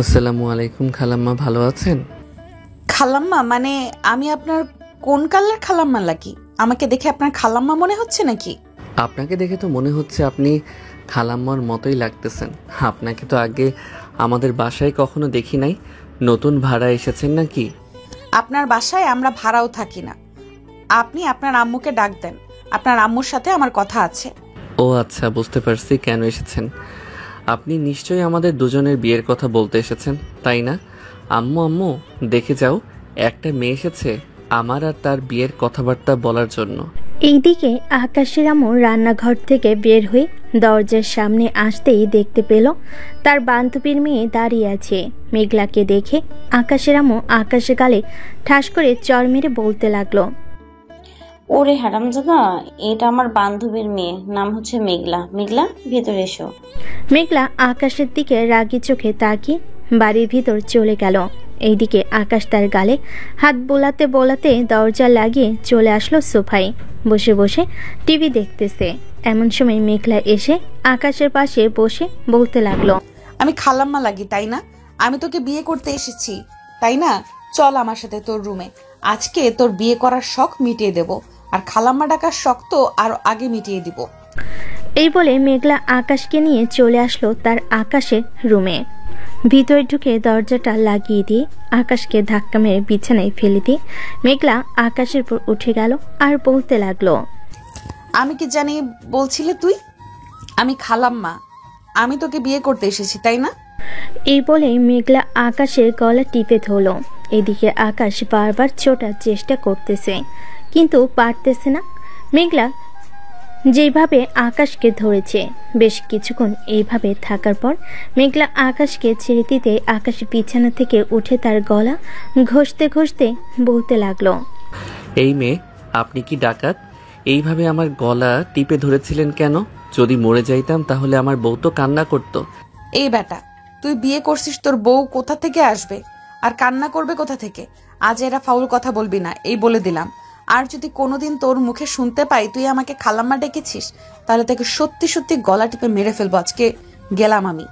আসসালামু আলাইকুম খালাম্মা, ভালো আছেন? খালাম্মা মানে আমি আপনার কোন কালার খালাম্মা লাগি? আমাকে দেখে আপনার খালাম্মা মনে হচ্ছে নাকি? আপনাকে দেখে তো মনে হচ্ছে আপনি খালাম্মার মতোই লাগতেছেন। আপনাকে তো আগে আমাদের বাসায় কখনো দেখি নাই, নতুন ভাড়া এসেছেন নাকি? আপনার বাসায় আমরা ভাড়াও থাকি না। আপনি আপনার আম্মুকে ডাক দেন, আপনার আম্মুর সাথে আমার কথা আছে। ও আচ্ছা, বুঝতে পারছি কেন এসেছেন। আপনি নিশ্চয়ই আমাদের দুজনের বিয়ের কথা বলতে এসেছেন, তাই না? আম্মু আম্মু, দেখে যাও, একটা মেয়ে এসেছে আমার আর তার বিয়ের কথাবার্তা বলার জন্য। এইদিকে আকাশের আম্মু রান্নাঘর থেকে বের হয়ে দরজার সামনে আসতেই দেখতে পেল তার বান্ধবীর মেয়ে দাঁড়িয়ে আছে। মেঘলাকে দেখে আকাশের আম্মু আকাশের গালে ঠাস করে চর মেরে বলতে লাগলো, ওরে হারামজাদা, এটা আমার বান্ধবীর মেয়ে, নাম হচ্ছে মেঘলা। মেঘলা, ভেতরে এসো। মেঘলা আকাশের দিকে রাগি চোখে তাকিয়ে বাড়ির ভিতর চলে গেল। এইদিকে আকাশ তার গালে হাত বোলাতে বোলাতে দরজা লাগিয়ে চলে আসলো সোফায়, বসে বসে টিভি দেখতেছে। এমন সময় মেঘলা এসে আকাশের পাশে বসে বলতে লাগলো, আমি খালাম্মা লাগি তাই না? আমি তোকে বিয়ে করতে এসেছি তাই না? চল আমার সাথে তোর রুমে, আজকে তোর বিয়ে করার শখ মিটিয়ে দেব, আর খালাম্মা ডাকার শখ তো আরো আগে মিটিয়ে দিব। এই বলে মেঘলা আকাশকে নিয়ে চলে আসলো তার আকাশের রুমে। ভিতরে ঢুকে দরজাটা লাগিয়ে দিয়ে আকাশকে ধাক্কা মেরে বিছানায় ফেলে দিয়ে মেঘলা আকাশের উপর উঠে গেল আর বলতে লাগলো, আমি কি জানি বলছিলে তুই? আমি খালাম্মা, আমি তোকে বিয়ে করতে এসেছি তাই না? এই বলে মেঘলা আকাশের গলা টিপে ধরল। এদিকে আকাশ বারবার ছোটার চেষ্টা করতেছে, কিন্তু পারতেছে না। মেঘলা যেভাবে আকাশকে ধরেছে, বেশ কিছুক্ষণ এইভাবে থাকার পর মেঘলা আকাশকে ছেড়ে দিতে আকাশ বিছানা থেকে উঠে তার গলা ঘষতে ঘষতে বলতে লাগলো, এই মেয়ে, আপনি কি ডাকাত? এইভাবে আমার গলা টিপে ধরেছিলেন কেন? যদি মরে যাইতাম তাহলে আমার বউ তো কান্না করতো। এই বেটা, তুই বিয়ে করছিস, তোর বউ কোথা থেকে আসবে আর কান্না করবে কোথা থেকে? আজ এরা ফাউল কথা বলবি না, এই বলে দিলাম। আর যদি কোনোদিন তোর মুখে শুনতে পাই তুই আমাকে খালাম্মা ডেকেছিস, তাহলে তাকে সত্যি সত্যি গলা টিপে মেরে ফেলবো। আজকে গেলাম আমি।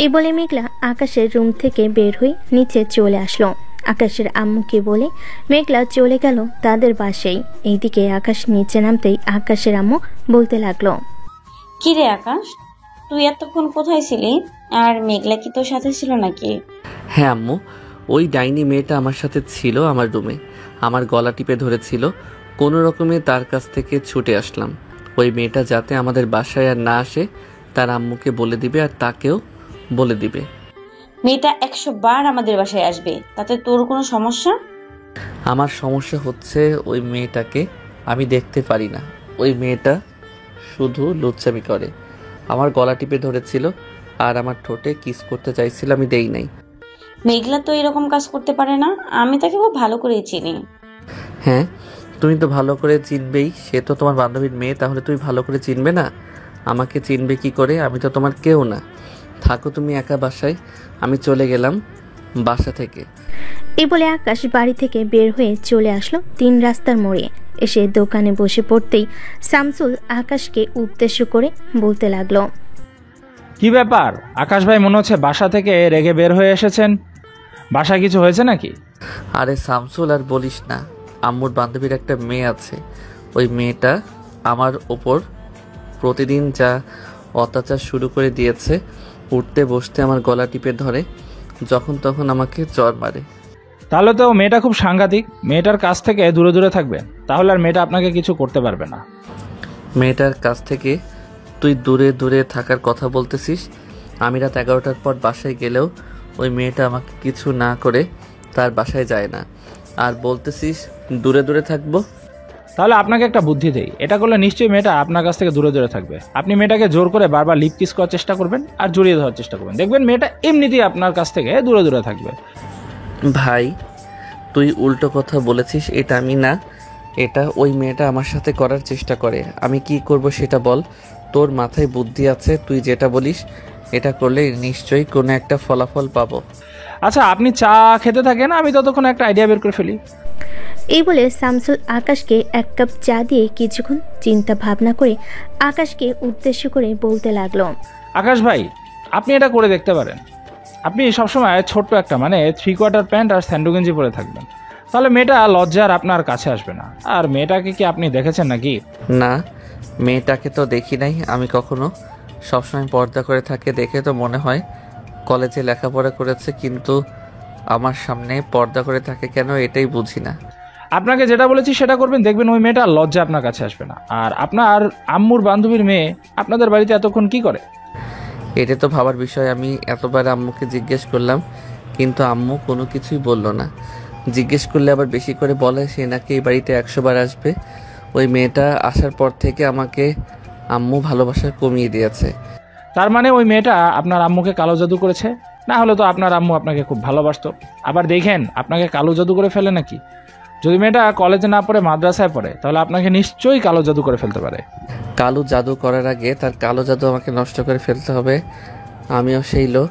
এই বলে মেঘলা আকাশের রুম থেকে বের হয়ে নিচে চলে আসলো। আকাশের আম্মুকে বলে মেঘলা চলে গেল তাদের বাসায়। এইদিকে আকাশ নিচে নামতেই আকাশের আম্মু বলতে লাগলো, কি রে আকাশ, তুই এতক্ষণ কোথায় ছিলি? আর মেঘলা কি তোর সাথে ছিল নাকি? হ্যাঁ আম্মু, ওই ডাইনি মেয়েটা আমার সাথে ছিল আমার রুমে, আমার গলা টিপে ধরেছিল। কোনো রকমে তার কাছ থেকে ছুটে আসলাম। ওই মেয়েটা যাতে আমাদের বাসায় আর না আসে তার আম্মুকে বলে দিবে আর তাকেও বলে দিবে। মেয়েটা 100 বার আমাদের বাসায় আসবে, তাতে তোর কোনো সমস্যা? আমার সমস্যা হচ্ছে ওই মেয়েটাকে আমি দেখতে পারি না। ওই মেয়েটা শুধু লুচ্চামি করে। আমার গলা টিপে ধরেছিল আর আমার ঠোঁটে কিস করতে চাইছিল, আমি দেই নাই। মেঘলা তো এরকম কাজ করতে পারে না, আমি তাকে খুব ভালো করেই চিনি। হ্যাঁ, তুমি তো ভালো করে চিনবেই, সে তো তোমার বান্ধবীর মেয়ে, তাহলে তুমি ভালো করে চিনবে না? আমাকে চিনবে কি করে? আমি তো তোমার কেউ না। থাকো তুমি একা বাসায়, আমি চলে গেলাম বাসা থেকে। এই বলে আকাশ বাড়ি থেকে বের হয়ে চলে আসলো 3 রাস্তার মোড়ে। এসে দোকানে বসে পড়তেই শামসুল আকাশকে উদ্দেশ্য করে বলতে লাগলো, কি ব্যাপার আকাশ ভাই, মনে হচ্ছে বাসা থেকে রেগে বের হয়ে এসেছেন। বাসায় কিছু হয়েছে নাকি? আরে শামসুল, আর বলিস না, আম্মুর বান্ধবীর একটা মেয়ে আছে। ওই মেয়েটা আমার ওপর প্রতিদিন যা অত্যাচার শুরু করে দিয়েছে। উঠতে বসতে আমার গলা টিপে ধরে, যখন তখন আমাকে চর মারে। তাহলে তো মেয়েটা খুব সাংঘাতিক। মেয়েটার কাছ থেকে দূরে দূরে থাকবেন, তাহলে আর মেয়েটা আপনাকে কিছু করতে পারবে না। মেয়েটার কাছ থেকে তুই দূরে দূরে থাকার কথা বলতেছিস? আমি রাত 11টার পর বাসায় গেলেও ওই মেয়েটা আমাকে কিছু না করে তার বাসায় যায় না, আর বলতেছিস দূরে দূরে থাকবো? তাহলে আপনাকে একটা বুদ্ধি দেই, এটা করলে নিশ্চয়ই মেয়েটা আপনার কাছ থেকে দূরে দূরে থাকবে। আপনি মেয়েটাকে জোর করে বারবার লিপ কিস করার চেষ্টা করবেন আর জড়িয়ে ধরার চেষ্টা করবেন, দেখবেন মেয়েটা এমনিতেই আপনার কাছ থেকে দূরে দূরে থাকবে। ভাই, তুই উল্টো কথা বলেছিস। এটা আমি না, এটা ওই মেয়েটা আমার সাথে করার চেষ্টা করে। আমি কি করব সেটা বল। তোর মাথায় বুদ্ধি আছে, তুই যেটা বলিস এটা করলে নিশ্চয়ই কোনো একটা ফলাফল পাবো। আচ্ছা, আপনি চা খেতে থাকেন, আমি ততক্ষণ একটা আইডিয়া বের করে ফেলি। এই বলে শামসুল আকাশকে 1 কাপ চা দিয়ে কিছুক্ষণ চিন্তা ভাবনা করে আকাশকে উদ্দেশ্য করে বলতে লাগলো, আকাশ ভাই, আপনি এটা করে দেখতে পারেন। আপনি সবসময় ছোট্ট একটা মানে 3/4 প্যান্ট আর স্যান্ডো গেঞ্জি পরে থাকবেন, তাহলে মেয়েটা লজ্জার আপনার কাছে আসবে না। আর মেয়েটাকে কি আপনি দেখেছেন নাকি? না, মেয়েটাকে তো দেখি নাই আমি কখনো। সবসময় পর্দা করে থাকে দেখে তো মনে হয় কলেজে লেখাপড়া করেছে, কিন্তু আমার সামনে পর্দা করে থাকে কেন এটাই বুঝি না। আপনাকে যেটা বলেছি সেটা করবেন, দেখবেন ওই মেয়েটা লজ্জা আপনার কাছে আসবে না। আর আপনার আম্মুর বান্ধবীর মেয়ে আপনাদের বাড়িতে এতক্ষণ কি করে? এটা তো ভাবার বিষয়। আমি এতবার আম্মুকে জিজ্ঞেস করলাম, কিন্তু আম্মু কোনো কিছুই বললো না। জিজ্ঞেস করলে আবার বেশি করে বলে সে নাকি এই বাড়িতে 100 বার আসবে। ওই মেয়েটা আসার পর থেকে আমাকে আম্মু ভালোবাসা কমিয়ে দিয়েছে। তার মানে ওই মেয়েটা আপনার আম্মুকে কালো জাদু করেছে, না হলে তো আপনার আম্মু আপনাকে খুব ভালোবাসতো। আবার দেখেন আপনাকে কালো জাদু করে ফেলে নাকি। যদি মেয়েটা কলেজে না পড়ে মাদ্রাসায় পড়ে তাহলে আপনাকে নিশ্চয়ই কালো জাদু করে ফেলতে পারে। কালো জাদু করার আগে তার কালো জাদু আমাকে নষ্ট করে ফেলতে হবে। আমিও সেই লোক,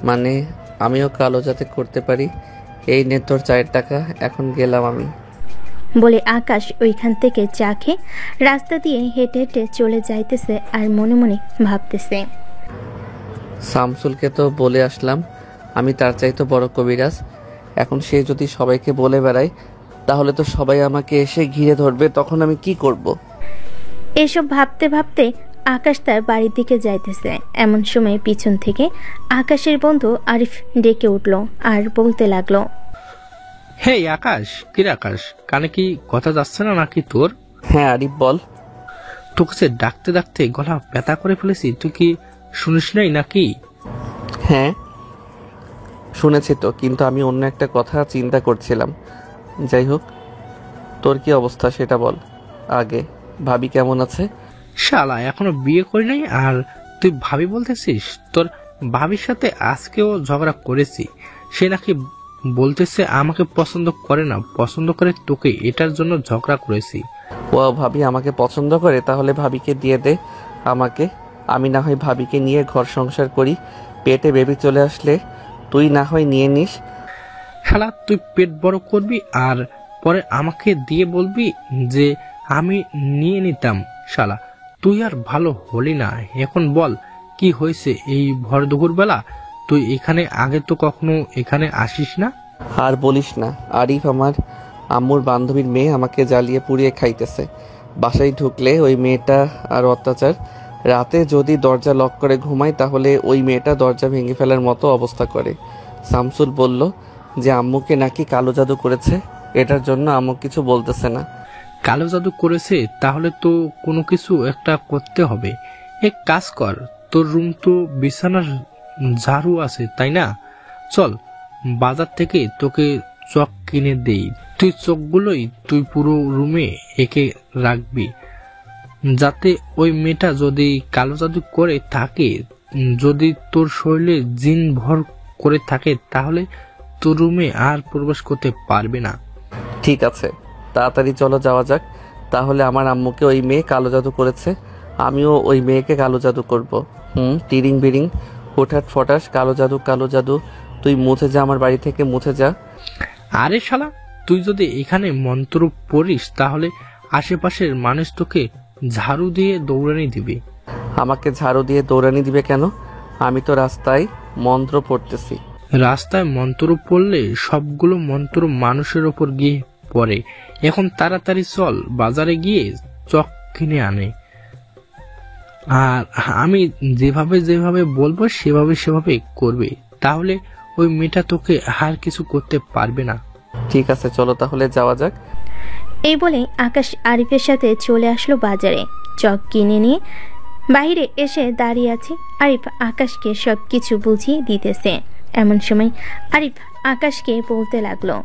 মানে আমিও কালো যাতে করতে পারি। এই নে তোর 4 টাকা, এখন গেলাম আমি। বলে আকাশ ওইখান থেকে চা খেয়ে রাস্তা দিয়ে হেঁটে হেঁটে চলে যাইতেছে আর মনে মনে ভাবতেছে, শামসুলকে তো বলে আসলাম আমি তার চাইতে বড় কবিরাজ। এখন সে যদি সবাইকে বলে বেড়ায় তাহলে তো সবাই আমাকে এসে ঘিরে ধরবে, তখন আমি কি করব? এসব ভাবতে ভাবতে আকাশ তার বাড়ির দিকে যাইতেছে। এমন সময় পিছন থেকে আকাশের বন্ধু আরিফ ডেকে উঠল আর বলতে লাগলো, হেই আকাশ, কিরে আকাশ, কানে কি কথা যাচ্ছে না নাকি তোর? হ্যাঁ আরিফ বল। তোকে সে ডাকতে ডাকতে গলা ব্যথা করে ফেলেছি, তুই কি শুনিস নাই নাকি? হ্যাঁ শুনেছি তো, কিন্তু আমি অন্য একটা কথা চিন্তা করছিলাম। যাই হোক, তোর কি অবস্থা সেটা বল আগে। ভাবি কেমন আছে? শালা এখনো বিয়ে করি নাই আর তুই ভাবি বলতেছিস? তোর ভাবির সাথে আজকেও ঝগড়া করেছি। সে নাকি বলতেছে আমাকে পছন্দ করে না, পছন্দ করে তোকে, এটার জন্য ঝগড়া করেছি। ও ভাবি আমাকে পছন্দ করে? তাহলে ভাবিকে দিয়ে দে আমাকে, আমি না হয় ভাবিকে নিয়ে ঘর সংসার করি। পেটে বেবি চলে আসলে তুই না হয় নিয়ে নিস। শালা তুই পেট বড় করবি আর পরে আমাকে দিয়ে বলবি যে আমি নিয়ে নিতাম। শালা তুই আর ভালো হলি না। এখন বল কি হয়েছে এই ভর দুপুর বেলা? তুই এখানে আগে তো কখনো এখানে আসিস না। আর বলিস না আরিফ, আমার আম্মুর বান্ধবীর মেয়ে আমাকে জ্বালিয়ে পুড়িয়ে খাইতেছে। বাসায় ঢুকলে ওই মেয়েটা আর অত্যাচার। রাতে যদি দরজা লক করে ঘুমাই তাহলে ওই মেয়েটা দরজা ভেঙে ফেলার মতো অবস্থা করে। শামসুল বলল যে আম্মুকে নাকি কালো জাদু করেছে, এটার জন্য আম্মু কিছু বলতেছে না। কালো জাদু করেছে? তাহলে তো কোনো কিছু একটা করতে হবে। এক কাজ কর, তোর রুম তো বিছানার ঝাড়ু আছে তাই না? চল বাজার থেকে তোকে চক কিনে দেই। তুই চকগুলোই তুই পুরো রুমে এঁকে রাখবি, যাতে ওই মেয়েটা যদি কালো জাদু করে থাকে, যদি তোর শরীরে জিন ভর করে থাকে, তাহলে তোর রুমে আর প্রবেশ করতে পারবে না। ঠিক আছে, তাড়াতাড়ি চলো যাওয়া যাক। তাহলে আমার আম্মুকে ওই মেয়ে কালো জাদু করেছে, আমিও ওই মেয়েকে কালো জাদু করব। টিরিং বিরিং হুটহাট ফটাস, কালো জাদু কালো জাদু। তুই মুছে যা, আমার বাড়ি থেকে মুছে যা। আরে শালা, তুই যদি এখানে মন্ত্র পড়িস তাহলে আশেপাশের মানুষ তোকে ঝাড়ু দিয়ে দৌড়ানি দিবে। আমাকে ঝাড়ু দিয়ে দৌড়ানি দিবে কেন? আমি তো রাস্তায় মন্ত্র পড়তেছি। রাস্তায় মন্ত্র পড়লে সবগুলো মন্ত্র মানুষের ওপর গিয়ে পড়ে। এখন তাড়াতাড়ি চল বাজারে গিয়ে চক কিনে আনে। আর আমি যেভাবে যেভাবে বলবো সেভাবে সেভাবে করবে, তাহলে ওই মেয়েটা তোকে আর কিছু করতে পারবে না। ঠিক আছে, চলো তাহলে যাওয়া যাক। এই বলে আকাশ আরিফের সাথে চলে আসলো বাজারে। চক কিনে নিয়ে বাইরে এসে দাঁড়িয়ে আছে। আরিফ আকাশকে সবকিছু বুঝিয়ে দিতেছে। এমন সময় আরিফ আকাশকে বলতে লাগলো,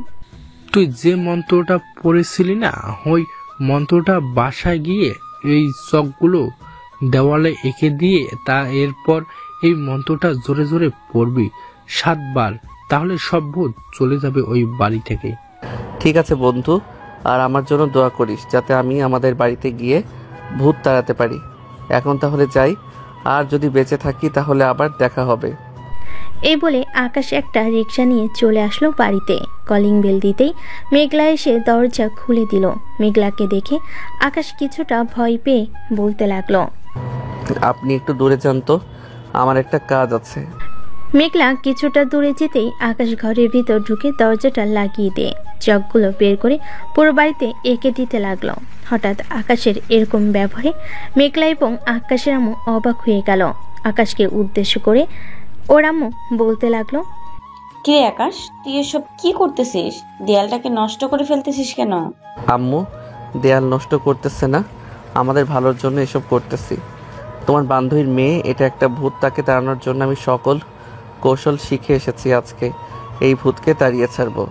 তুই যে মন্ত্রটা পড়েছিলি না, ওই মন্ত্রটা বাসায় গিয়ে এই চকগুলো দেওয়ালে এঁকে দিয়ে এরপর এই মন্ত্রটা জোরে জোরে পড়বি 7 বার, তাহলে সব ভূত চলে যাবে ওই বাড়ি থেকে। ঠিক আছে বন্ধু, আর আমার জন্য দোয়া করিস যাতে আমি আমাদের বাড়িতে গিয়ে ভূত তাড়াতে পারি। এখন তাহলে যাই, আর যদি বেঁচে থাকি তাহলে আবার দেখা হবে। এই বলে আকাশ একটা রিক্সা নিয়ে চলে আসলো বাড়িতে। কলিং বেল দিতেই মেঘলা এসে দরজা খুলে দিল। মেঘলাকে দেখে আকাশ কিছুটা ভয় পেয়ে বলতে লাগলো, আপনি একটু দূরে যান তো, আমার একটা কাজ আছে। মেঘলা কিছুটা দূরে যেতেই আকাশ ঘরের ভিতর ঢুকে দরজাটা লাগিয়ে দিয়ে চকগুলো বের করে পুরো বাড়িতে এঁকে দিতে লাগলো। হঠাৎ আকাশের এরকম ব্যবহারে মেঘলা এবং আকাশের আম্মু অবাক হয়ে গেল। আকাশকে উদ্দেশ্য করে ওর আম্মু বলতে লাগলো, কিরে আকাশ, তুই এসব কি করতেছিস? দেয়ালটাকে নষ্ট করে ফেলতেছিস কেন? আম্মু, দেয়াল নষ্ট করতেছে না, আমাদের ভালোর জন্য এসব করতেছি। তোমার বান্ধবীর মেয়ে, এটা একটা ভূত, তাকে তাড়ানোর জন্য আমি সকল কৌশল শিখে এসেছি। আজকে এই ভূতকে তাড়িয়ে ছাড়বো।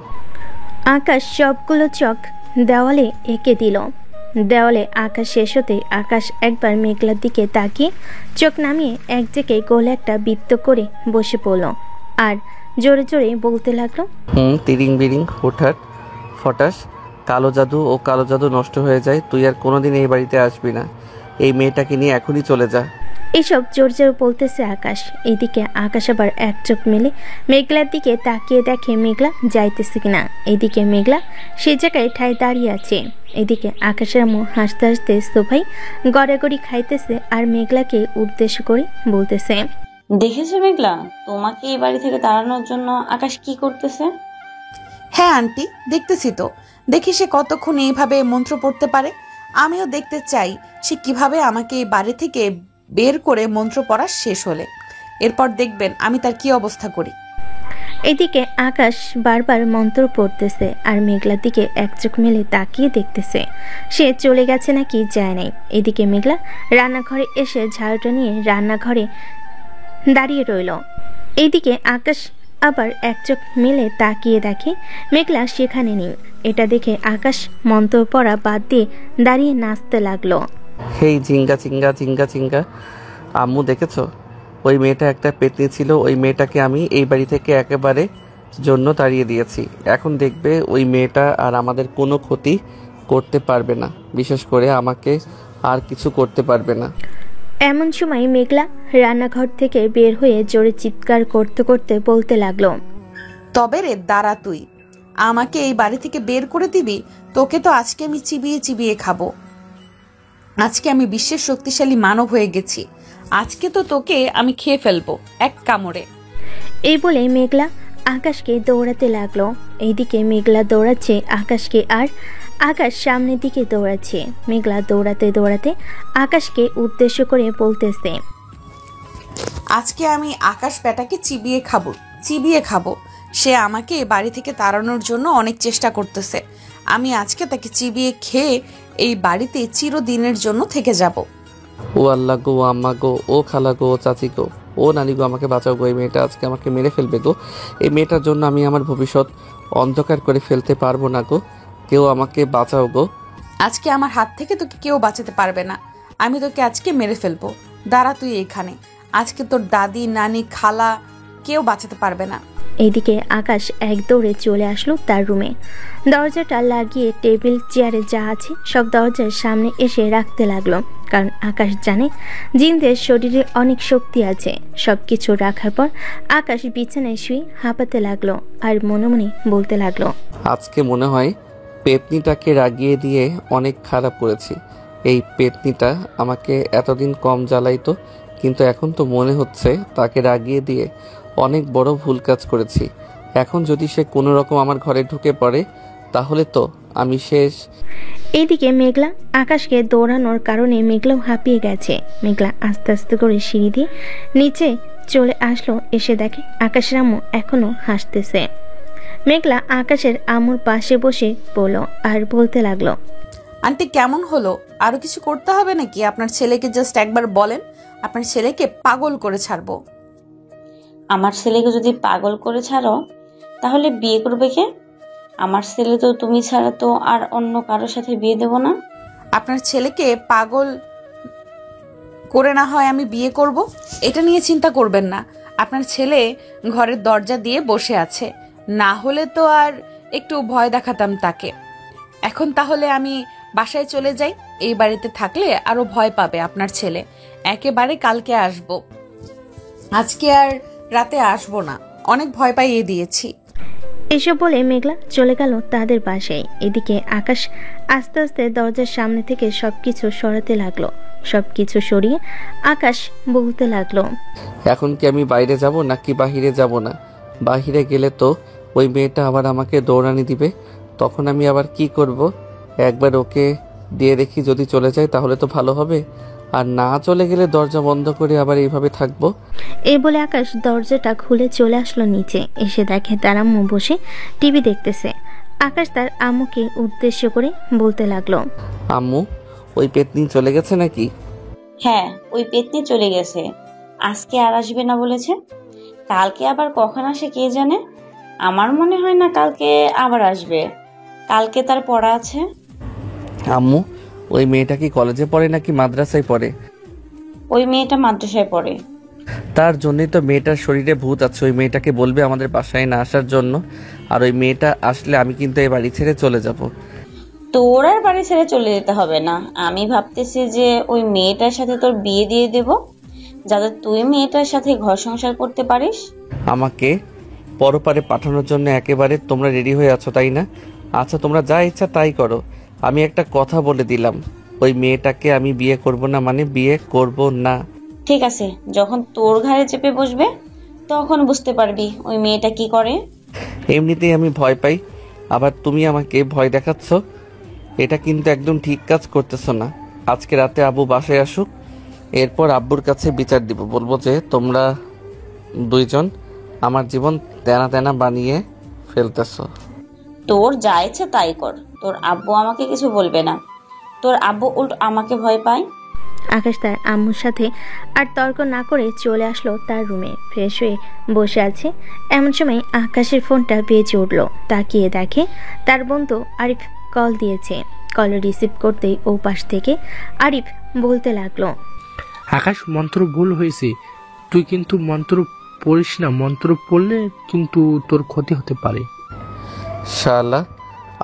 আকাশ সবগুলো চক দেওয়ালে এঁকে দিল। দেওয়ালে আঁকা শেষ হতেই আকাশ একবার মেঘলার দিকে তাকিয়ে চোখ নামিয়ে এক জায়গায় গোলে একটা বৃত্ত করে বসে পড়ল আর জোরে জোরে বলতে লাগলো, তিরিং বিরিং হুটহাট ফটাস, কালো জাদু ও কালো জাদু নষ্ট হয়ে যায়। তুই আর কোনোদিন এই বাড়িতে আসবি না। এই মেয়েটাকে নিয়ে এখনই চলে যা। এইসব জোর জোর বলতেছে আকাশ। এইদিকে আকাশ আবার এক চোখ মেলে মেঘলার দিকে তাকিয়ে দেখে মেঘলা যাইতেছে কিনা। এইদিকে মেঘলা সেই জায়গায় ঠায় দাঁড়িয়ে আছে। এদিকে আকাশের আম্মু হাসতে হাসতে সোফায় গড়াগড়ি খাইতেছে আর মেঘলাকে উদ্দেশ্য করে বলতেছে, দেখেছো মেঘলা, তোমাকে এই বাড়ি থেকে তাড়ানোর জন্য আকাশ কি করতেছে? হ্যাঁ আন্টি, দেখতেছি তো। দেখি সে কতক্ষণ এইভাবে মন্ত্র পড়তে পারে। আমিও দেখতে চাই সে কিভাবে আমাকে এই বাড়ি থেকে বের করে মন্ত্র পড়া শেষ হলে। এরপর দেখবেন আমি তার কি অবস্থা করি। এদিকে আকাশ বারবার মন্ত্র পড়তেছে আর মেঘলার দিকে এক চোখ মেলে তাকিয়ে দেখতেছে সে চলে গেছে নাকি যায় নাই। এদিকে মেঘলা রান্নাঘরে এসে ঝাড়ুটা নিয়ে রান্নাঘরে দাঁড়িয়ে রইল। এইদিকে আকাশ আবার এক চোখ মেলে তাকিয়ে দেখে মেঘলা সেখানে নেই। এটা দেখে আকাশ মন্ত্র পড়া বাদ দিয়ে দাঁড়িয়ে নাচতে লাগলো। হেই জিঙ্গা চিঙ্গা চিঙ্গা চিঙ্গা। আম্মু দেখেছো, ওই মেয়েটা একটা পেতনি ছিল। ওই মেয়েটাকে আমি এই বাড়ি থেকে একেবারে জন্য তাড়িয়ে দিয়েছি। এখন দেখবে ওই মেয়েটা আর আমাদের কোনো ক্ষতি করতে পারবে না, বিশেষ করে আমাকে আর কিছু করতে পারবে না। এমন সময় মেঘলা রান্নাঘর থেকে বের হয়ে জোরে চিৎকার করতে করতে বলতে লাগলো, তবে রে দাঁড়া, তুই আমাকে এই বাড়ি থেকে বের করে দিবি? তোকে তো আজকে আমি চিবিয়ে চিবিয়ে খাবো। আজকে আমি বিশ্বের শক্তিশালী মানব হয়ে গেছি। আজকে তো তোকে আমি খেয়ে ফেলবো এক কামড়ে। এই বলে মেঘলা আকাশকে দৌড়াতে লাগলো। এইদিকে মেঘলা দৌড়াচ্ছে আকাশকে আর আকাশ সামনের দিকে দৌড়াচ্ছে। মেঘলা দৌড়াতে দৌড়াতে আকাশকে উদ্দেশ্য করে বলতেছে, আজকে আমি আকাশ বেটাকে চিবিয়ে খাবো, চিবিয়ে খাবো। সে আমাকে বাড়ি থেকে তাড়ানোর জন্য অনেক চেষ্টা করতেছে। আমি আজকে তাকে চিবিয়ে খেয়ে এই বাড়িতে চিরদিনের জন্য থেকে যাব। ও আল্লাহ গো, ও আম্মা গো, ও খালা গো, ও চাচি গো, ও নানি গো, আমাকে বাঁচাও গো। এই মেয়েটা আজকে আমাকে মেরে ফেলবে গো। এই মেয়েটার জন্য আমি আমার ভবিষ্যৎ অন্ধকার করে ফেলতে পারবো না গো। কেউ আমাকে বাঁচাও গো। আজকে আমার হাত থেকে তোকে কেউ বাঁচাতে পারবে না। আমি তোকে আজকে মেরে ফেলবো। দাঁড়া তুই এখানে। আজকে তোর দাদি, নানি, খালা কেউ বাঁচাতে পারবে না। এইদিকে আকাশ এক দৌড়ে চলে আসলো তার রুমে। দরজাটা লাগিয়ে টেবিল চেয়ারে যা আছে সব দরজার সামনে এসে রাখতে লাগলো। কারণ আকাশ জানে জিনদের শরীরে অনেক শক্তি আছে। সবকিছু রাখার পর আকাশ বিছানায় শুয়ে হাঁপাতে লাগলো আর মনে মনে বলতে লাগলো, আজকে মনে হয় পেতনিটাকে রাগিয়ে দিয়ে অনেক খারাপ করেছি। এই পেতনিটা আমাকে এতদিন কম জ্বালাইতো, কিন্তু এখন তো মনে হচ্ছে তাকে রাগিয়ে দিয়ে অনেক বড় ভুল কাজ করেছি। এখন যদি সে কোনো রকম আমার ঘরে ঢুকে পড়ে তাহলে তো আমি শেষ। এইদিকে মেঘলা আকাশকে দৌড়ানোর কারণে মেঘলাও হাঁপিয়ে গেছে। মেঘলা আস্তে আস্তে করে সিঁড়ি দিয়ে নিচে চলে আসলো। এসে দেখে আকাশের আম্মু এখনো হাসতেছে। মেঘলা আকাশের আম্মুর পাশে বসে পড়ল আর বলতে লাগলো, আন্টি কেমন হলো? আরো কিছু করতে হবে নাকি? আপনার ছেলেকে জাস্ট একবার বলেন, আপনার ছেলেকে পাগল করে ছাড়বো। আমার ছেলেকে যদি পাগল করে ছাড়ো তাহলে বিয়ে করবে কে? আমার ছেলে তো তুমি ছাড়া তো আর অন্য কারোর সাথে বিয়ে দেব না। আপনার ছেলেকে পাগল করে না হয় আমি বিয়ে করব, এটা নিয়ে চিন্তা করবেন না। আপনার ছেলে ঘরের দরজা দিয়ে বসে আছে, না হলে তো আর একটু ভয় দেখাতাম তাকে। এখন তাহলে আমি বাসায় চলে যাই। এই বাড়িতে থাকলে আরো ভয় পাবে আপনার ছেলে। একেবারে কালকে আসব, আজকে আর রাতে আসবো না। অনেক ভয় পাইয়ে দিয়েছি। এসব বলে মেঘলা চলে গেল তাদের বাসায়। এদিকে আকাশ আস্তে আস্তে দরজার সামনে থেকে সবকিছু সরাতে লাগলো। সব কিছু সরিয়ে আকাশ বলতে লাগলো। এখন কি আমি বাইরে যাব নাকি বাহিরে যাব না? বাহিরে গেলে তো ওই মেয়েটা আবার আমাকে দৌড়ানি দিবে, তখন আমি আবার কি করব? একবার ওকে দিয়ে দেখি, যদি চলে যায় তাহলে তো ভালো হবে, আর না চলে গেলে দরজা বন্ধ করে আবার এইভাবে থাকবো। এই বলে আকাশ দরজাটা খুলে চলে আসলো নিচে। এসে দেখে তার আম্মু বসে টিভি দেখতেছে। আকাশ তার আম্মুকে উদ্দেশ্য করে বলতে লাগলো। আম্মু, ওই পেতনি চলে গেছে নাকি? হ্যাঁ, ওই পেতনি চলে গেছে। আজকে আর আসবে না বলেছে। কালকে আবার কখন আসে কে জানে। আমার মনে হয় না কালকে আবার আসবে। কালকে তার পড়া আছে। আম্মু, ওই মেয়েটা কি কলেজে পড়ে নাকি মাদ্রাসায় পড়ে? ওই মেয়েটা মাদ্রাসায় পড়ে। তার জন্যই তো মেয়েটার শরীরে ভূত আছে। ওই মেয়েটাকে বলবে আমাদের বাসায় না আসার জন্য, আর ওই মেয়েটা আসলে আমি কিন্তু এই বাড়ি ছেড়ে চলে যাব। তোর আর বাড়ি ছেড়ে চলে যেতে হবে না। আমি ভাবতেছি যে ওই মেয়েটার সাথে তোর বিয়ে দিয়ে দেব, যাতে তুই মেয়েটার সাথে ঘর সংসার করতে পারিস। আমাকে পরপারে পাঠানোর জন্য একেবারে তোমরা রেডি হয়ে আছো, তাই না? আচ্ছা, তোমরা যা ইচ্ছা তাই করো। আমি একটা কথা বলে দিলাম, ওই মেয়েটাকে আমি বিয়ে করব না, মানে বিয়ে করব না। ঠিক আছে, যখন তোর ঘাড়ে চেপে বসবে তখন বুঝতে পারবি ওই মেয়েটা কি করে। এমনিতেই আমি ভয় পাই, আবার তুমি আমাকে ভয় দেখাচ্ছ। এটা কিন্তু একদম ঠিক কাজ করতেছো না। আজকে রাতে আব্বু বাসায় আসুক, এরপর আব্বুর কাছে বিচার দিব। বলবো যে তোমরা দুইজন আমার জীবন তেনা তেনা বানিয়ে ফেলতেছো। তোর যা ইচ্ছে তাই কর, তোর আব্বু আমাকে কিছু বলবে না। তোর আব্বু উল্টো আমাকে ভয় পায়। আকাশ তার আম্মুর সাথে আর তর্ক না করে চলে আসলো তার রুমে। ফ্রেশ হয়ে বসে আছে, এমন সময় আকাশের ফোনটা বেজে উঠল। তাকিয়ে দেখে তার বন্ধু আরিফ কল দিয়েছে। কল রিসিভ করতেই ও পাশ থেকে আরিফ বলতে লাগলো। আকাশ, মন্ত্র ভুল হয়েছে। তুই কিন্তু মন্ত্র পড়িস না। মন্ত্র পড়লে কিন্তু তোর ক্ষতি হতে পারে। শালা,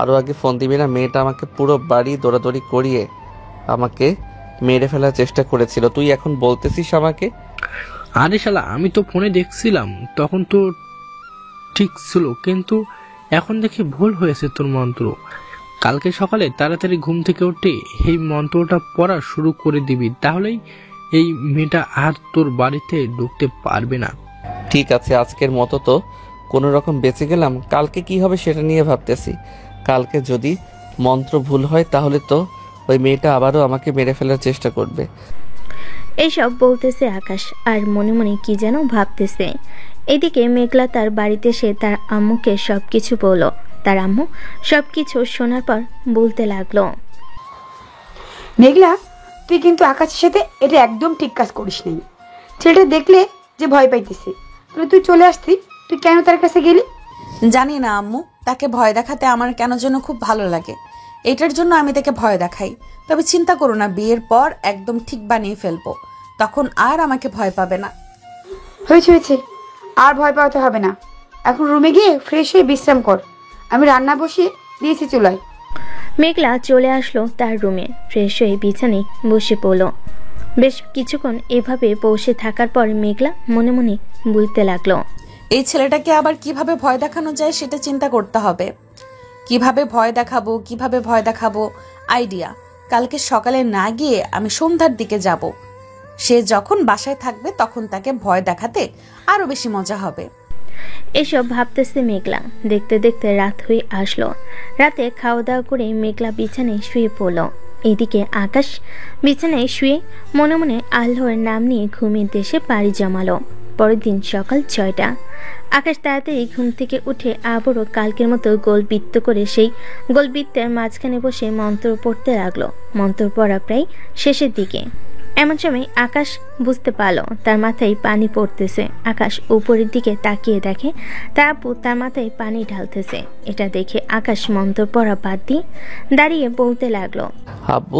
আরও আগে ফোন দিবি না। মেয়েটা আমাকে পুরো বাড়ি দৌড়াদৌড়ি করিয়ে আমাকে মেরে ফেলার চেষ্টা করেছিল, তুই এখন বলতেছিস আমাকে? আরে শালা, আমি তো ফোনে দেখছিলাম, তখন তো ঠিক ছিল, কিন্তু এখন দেখি ভুল হয়েছে তোর মন্ত্র। কালকে সকালে তাড়াতাড়ি ঘুম থেকে উঠে এই মন্ত্রটা পড়া শুরু করে দিবি, তাহলেই এই মেয়েটা আর তোর বাড়িতে ঢুকতে পারবে না। ঠিক আছে, আজকের মতো তো কোনো রকম বেঁচে গেলাম। কালকে কি হবে সেটা নিয়ে ভাবতেছি। কালকে যদি মন্ত্র ভুল হয় তাহলে তো ওই মেয়েটা আবারও আমাকে মেরে ফেলার চেষ্টা করবে। এইসব বলতেছে আকাশ আর মনে মনে কি যেন ভাবতেছে। এদিকে মেঘলা তার বাড়িতে এসে তার আম্মুকে সবকিছু বলল। তার আম্মু সবকিছু শোনার পর বলতে লাগলো। মেঘলা, তুই কিন্তু আকাশের সাথে এটা একদম ঠিক কাজ করিস নাই। ছেলেটা দেখলে যে ভয় পাইতেছে, তুই চলে আসতি, তুই কেন তার কাছে গেলি? জানি না আম্মু, তাকে ভয় দেখাতে আমার কেন যেন খুব ভালো লাগে। এটার জন্য আমি তাকে ভয় দেখাই। তবে চিন্তা করো না, বিয়ের পর একদম ঠিক বানিয়ে ফেলবো, তখন আর আমাকে ভয় পাবে না। হয়েছে হয়েছে, আর ভয় পাওয়াতে হবে না। এখন রুমে গিয়ে ফ্রেশ হয়ে বিশ্রাম কর। আমি রান্না বসিয়ে দিয়েছি চুলায়। মেঘলা চলে আসলো তার রুমে। ফ্রেশ হয়ে বিছানায় বসে পড়ল। বেশ কিছুক্ষণ এভাবে বসে থাকার পর মেঘলা মনে মনে বলতে লাগলো। এই ছেলেটাকে আবার কিভাবে ভয় দেখানো যায় সেটা চিন্তা করতে হবে। কিভাবে ভয় দেখাবো আইডিয়া। কালকে সকালে না গিয়ে আমি সন্ধ্যার দিকে যাব। সে যখন বাসায় থাকবে তখন তাকে ভয় দেখাতে আরো বেশি মজা হবে। এসব ভাবতেছে মেঘলা। দেখতে দেখতে রাত হয়ে আসলো। রাতে খাওয়া দাওয়া করে মেঘলা বিছানায় শুয়ে পড়ল। এদিকে আকাশ বিছানায় শুয়ে মনে মনে আল্লাহর নাম নিয়ে ঘুমের দেশে পাড়ি জমালো। পরের দিন সকাল 6টা। আকাশ তাড়াতাড়ি ঘুম থেকে উঠে আবারও কালকের মতো গোলবৃত্ত করে সেই গোলবৃত্তের মাঝখানে বসে মন্ত্র পড়তে লাগলো। মন্ত্র পড়া প্রায় শেষের দিকে। এমন সময় আকাশ বুঝতে পারলো তার মাথায় পানি পড়তেছে। আকাশ উপরের দিকে তাকিয়ে দেখে তার আপু তার মাথায় পানি ঢালতেছে। এটা দেখে আকাশ মন্ত্র পড়া বাদ দিয়ে দাঁড়িয়ে বলতে লাগলো। আব্বু,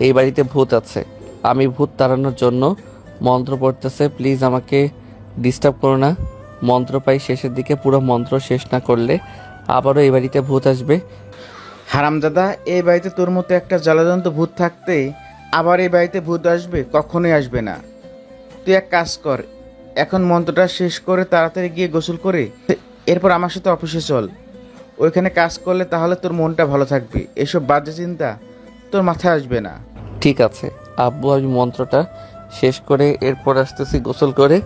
এই বাড়িতে ভূত আছে। আমি ভূত তাড়ানোর জন্য মন্ত্র পড়তেছে, প্লিজ আমাকে ডিস্টার্ব করো না। মন্ত্র পাই শেষের দিকে, পুরো মন্ত্র শেষ না করলে আবারও এই বাড়িতে ভূত আসবে। হারামজাদা, এই বাড়িতে তোর মতো একটা জ্বালাজন্ত ভূত থাকতে আবার এই বাড়িতে ভূত আসবে? কখনোই আসবে না। তুই এক কাজ কর, এখন মন্ত্রটা শেষ করে তাড়াতাড়ি গিয়ে গোসল করে এরপর আমার সাথে অফিসে চল। ওইখানে কাজ করলে তাহলে তোর মনটা ভালো থাকবে। এসব বাজে চিন্তা তোর মাথায় আসবে না। ঠিক আছে, আব্বু আমি মন্ত্রটা শেষ করে এরপর আসতেছি গোসল করে।